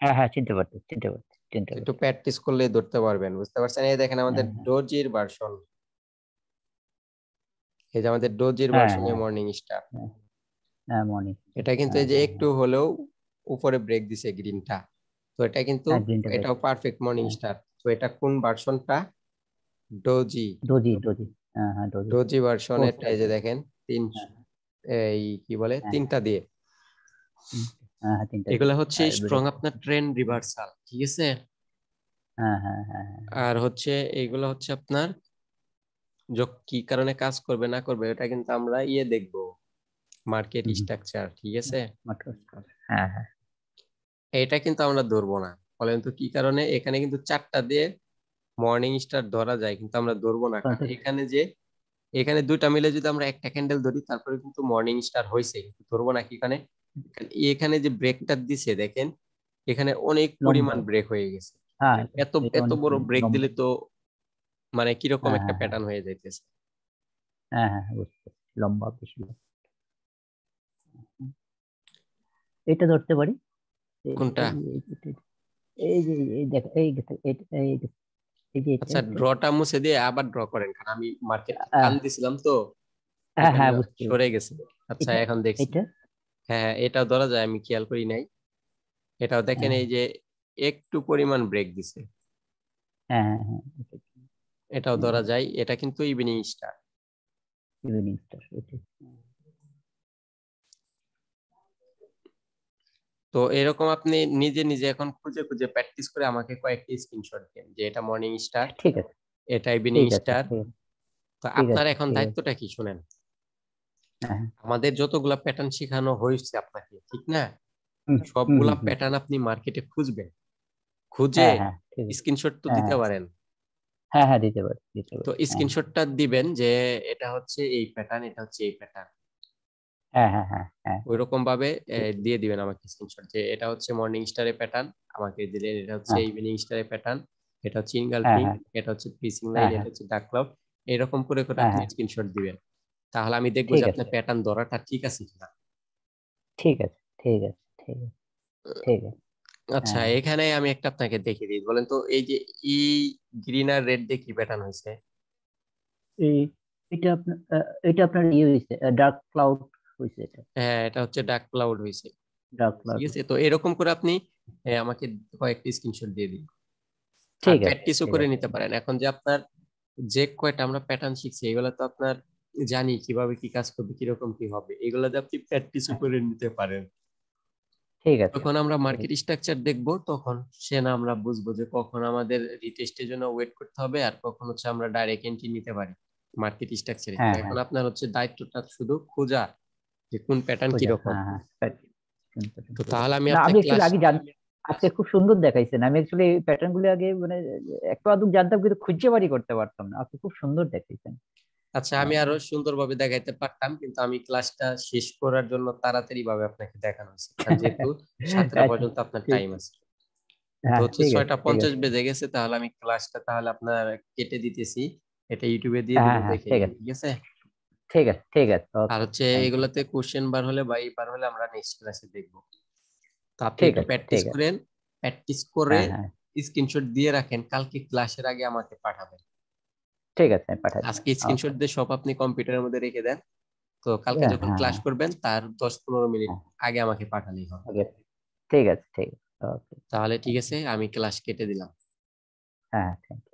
হ্যাঁ হ্যাঁ, চিনতে পারছি চিনতে পারছি চিনতে একটু পারছি। প্র্যাকটিস করলে ধরতে পারবেন, বুঝতে পারছেন? এই দেখেন আমাদের হ্যাঁ হ্যাঁ ডোজির ভার্সন, এই যে আমাদের ডোজির হ্যাঁ ভার্সনে হ্যাঁ মর্নিং স্টার, হ্যাঁ হ্যাঁ, মনে, এটা কিন্তু হ্যাঁ এই যে হ্যাঁ একটু হ্যাঁ হলেও উপরে ব্রেক দিছে গ্রিনটা, তো এটা কিন্তু হ্যাঁ, গ্রিনটা ব্রেক, এটাও পারফেক্ট মর্নিং হ্যাঁ, স্টার। তো এটা কোন ভার্সনটা? ডোজি, ডোজি ডোজি, হ্যাঁ হ্যাঁ ডোজি, ডোজি ভার্সন ফোর এটা এই যে সাইকেল, দেখেন তিন, হ্যাঁ এই কি বলে হ্যাঁ 3টা দিয়ে, হ্যাঁ হ্যাঁ, তিনটা এগুলা দিয়ে হচ্ছে আর স্ট্রং ব্রেক আপনার করছে, ট্রেন্ড রিভার্সাল, ঠিক আছে? হ্যাঁ হ্যাঁ হ্যাঁ হ্যাঁ হ্যাঁ, আর হচ্ছে এইগুলো হচ্ছে আপনার কি কারণে কাজ করবে না করবে, এটা কিন্তু আমরা দেখবো মার্কেট হুম হুম, স্ট্রাকচার, ঠিক আছে? মাত্র স্কোর, হ্যাঁ হ্যাঁ এটা কিন্তু আমরা ধরবো না, ফলে কিন্তু কি কারণে এখানে কিন্তু 4টা দিয়ে মর্নিং স্টার ধরা যায়, কিন্তু আমরা ধরবো না, কারণ এখানে যে এখানে দুইটা মিলে যদি আমরা একটা ক্যান্ডেল ধরি তারপরে কিন্তু মর্নিং স্টার হয়েছে, কিন্তু ধরবো না কি কারণে, কারণ এখানে যে ব্রেকটা দিছে দেখেন, এখানে অনেক লম্বা, পরিমাণ ব্রেক হয়ে গেছে। হ্যাঁ এত এটা এত অনেক বড় ব্রেক লম্বা, দিলে তো মানে কিরকম হ্যাঁ একটা হ্যাঁ হ্যাঁ প্যাটার্ন হয়ে যাইতেছে। হ্যাঁ হ্যাঁ হ্যাঁ, বুঝতে পারছি, লম্বা বেশি লম্বা। এটা ধরতে পারি, এই কোনটা? এই এই যে এই দেখ এই গেছে এই এই গেছে, এই যে এটা আচ্ছা, এটা, ড্রটা মুছে দিয়ে আবার ড্র করেন, কারণ আমি মার্কেট টান আহ, দিছিলাম তো, এই হ্যাঁ জন্য হ্যাঁ বুঝতে সরে পেরেছি। গেছে। আচ্ছা, এটা এখন দেখছি। এটা, হ্যাঁ হ্যাঁ, এটাও ধরা যায়, আমি খেয়াল করি নাই। এটাও দেখেন হ্যাঁ এই যে একটু পরিমাণ ব্রেক দিছে, হ্যাঁ হ্যাঁ হ্যাঁ, এটাও ধরা যায়, এটা কিন্তু ইভিনিং স্টার। ইভিনিং স্টার এটা, তো এরকম আপনি নিজে নিজে এখন খুঁজে খুঁজে প্র্যাকটিস করে আমাকে কয়েকটি স্ক্রিনশট দেন, যে এটা মর্নিং স্টার, ঠিক আছে এটা ইভিনিং ঠিক আছে স্টার। ঠিক আছে তো ঠিক আপনার আছে এখন ঠিক আছে, দায়িত্বটা কি শুনেন, হ্যাঁ হ্যাঁ, আমাদের যতগুলা প্যাটার্ন শেখানো হয়েছে আপনাকে, ঠিক না? হুম হুম সবগুলা হুম হুম, প্যাটার্ন আপনি মার্কেটে খুঁজবেন, খুঁজে হ্যাঁ হ্যাঁ ঠিক আছে, স্ক্রিনশট তো হ্যাঁ দিতে হ্যাঁ পারেন। হ্যাঁ হ্যাঁ, দিতে পারি দিতে তো পারি, হ্যাঁ স্ক্রিনশটটা দিবেন যে এটা হচ্ছে এই প্যাটার্ন, এটা হচ্ছে এই প্যাটার্ন, হ্যাঁ হ্যাঁ হ্যাঁ হ্যাঁ ওই রকম ভাবে ঠিক, দিয়ে দিবেন আমাকে স্ক্রিনশট, যে এটা হচ্ছে মর্নিং স্টারের প্যাটার্ন আমাকে দিলেন, এটা হচ্ছে হ্যাঁ ইভিনিং স্টারের প্যাটার্ন, এটা হচ্ছে হ্যাঁ ইনগালফিং, হ্যাঁ এটা হচ্ছে পিসিং লাইন, হ্যাঁ এটা হ্যাঁ হচ্ছে ডার্ক ক্লাউড, এরকম করে করে হ্যাঁ আপনি হ্যাঁ, স্ক্রিনশট দিবেন। তাহলে আমি দেখবো ঠিক যে আছে আপনার প্যাটার্ন ধরাটা ঠিক আছে কিনা। ঠিক আছে ঠিক আছে ঠিক আছে ঠিক আছে, আচ্ছা, হ্যাঁ। এখানে আমি একটা আপনাকে দেখিয়ে দিই, বলেন তো এই যে ই গ্রিন আর রেড দিয়ে কি প্যাটার্ন হয়েছে? এই এটা আপনার ইয়ে হয়েছে, ডার্ক ক্লাউড হয়েছে, এটা হ্যাঁ, এটা হচ্ছে ডার্ক ক্লাউড হয়েছে, ডার্ক ঠিক ক্লাউড, আছে? তো এরকম করে আপনি আমাকে কয়েকটি স্ক্রিনশট দিয়ে দিন, আর ঠিক আছে প্র্যাকটিসও ঠিক করে আছে, নিতে পারেন। এখন যে আপনার যে কয়টা আমরা প্যাটার্ন শিখছি এগুলো তো আপনার জানি কিভাবে কি কাজ করবে, কিরকম কি হবে, এগুলো দিয়ে আপনি প্র্যাকটিসও করে নিতে পারেন। ঠিক আছে যখন আমরা ঠিক মার্কেট আছে, স্ট্রাকচার দেখব তখন সে না আমরা বুঝবো যে কখন আমাদের রিটেস্টের জন্য ওয়েট করতে হবে, আর কখন হচ্ছে আমরা ডাইরেক্ট এন্ট্রি নিতে পারি মার্কেট স্ট্রাকচারে। তো হ্যাঁ এখন হ্যাঁ, আপনার হচ্ছে দায়িত্বটা শুধু খোঁজা, যে কোন প্যাটার্ন খোঁজা, কিরকম। হ্যাঁ হ্যাঁ, তো তাহলে আমি না আমি আপনার অ্যাকচুয়ালি ক্লাস, আগে আজকে খুব সুন্দর দেখাইছেন, আমি অ্যাকচুয়ালি এই প্যাটার্ন গুলো আগে মানে একটু আধটু জানতাম কিন্তু খুঁজে বাড়ি করতে পারতাম না, আপনি খুব সুন্দর দেখাইছেন। আচ্ছা, আমি আরো সুন্দরভাবে দেখাইতে পারতাম, কিন্তু আমি ক্লাসটা শেষ করার জন্য তাড়াতাড়ি ভাবে আপনাকে দেখানো হয়েছে, কারণ যেহেতু 7টা আচ্ছা, পর্যন্ত আপনার ঠিক। টাইম আছে। তো হ্যাঁ, হচ্ছে ঠিক আছে, ঠিক 6:50 আছে। বেজে গেছে, তাহলে আমি ক্লাসটা তাহলে আপনার কেটে দিতেছি, এটা ইউটিউবে দিয়ে দিব, হ্যাঁ, হ্যাঁ, দেখে ঠিক নিন, আছে, ঠিক আছে? ঠিক আছে, ঠিক আছে। আর ওকে, হচ্ছে থ্যাংক ইউ। এগুলাতে কোশ্চেন বার হলে বা বার হলে আমরা নেক্সট ক্লাসে দেখবো। তো আপনি ঠিক একটু আছে, প্র্যাকটিস ঠিক আছে। করেন, প্র্যাকটিস করে হ্যাঁ, হ্যাঁ, স্ক্রিনশট দিয়ে রাখেন, কালকে ক্লাসের আগে আমাকে পাঠাবেন। ঠিক আছে, আমি পাঠাচ্ছি। আজকে ওকে। স্ক্রিনশট দিয়ে সব আপনি কম্পিউটারের মধ্যে রেখে দেন, তো কালকে হ্যাঁ, যখন হ্যাঁ, ক্লাস করবেন তার 10-15 মিনিট হ্যাঁ, আগে আমাকে পাঠালেই হবে। ওকে, ঠিক আছে, ঠিক আছে। ওকে। তাহলে ঠিক থ্যাংক ইউ। আছে, আমি ক্লাস কেটে দিলাম। হ্যাঁ, থ্যাংক ইউ।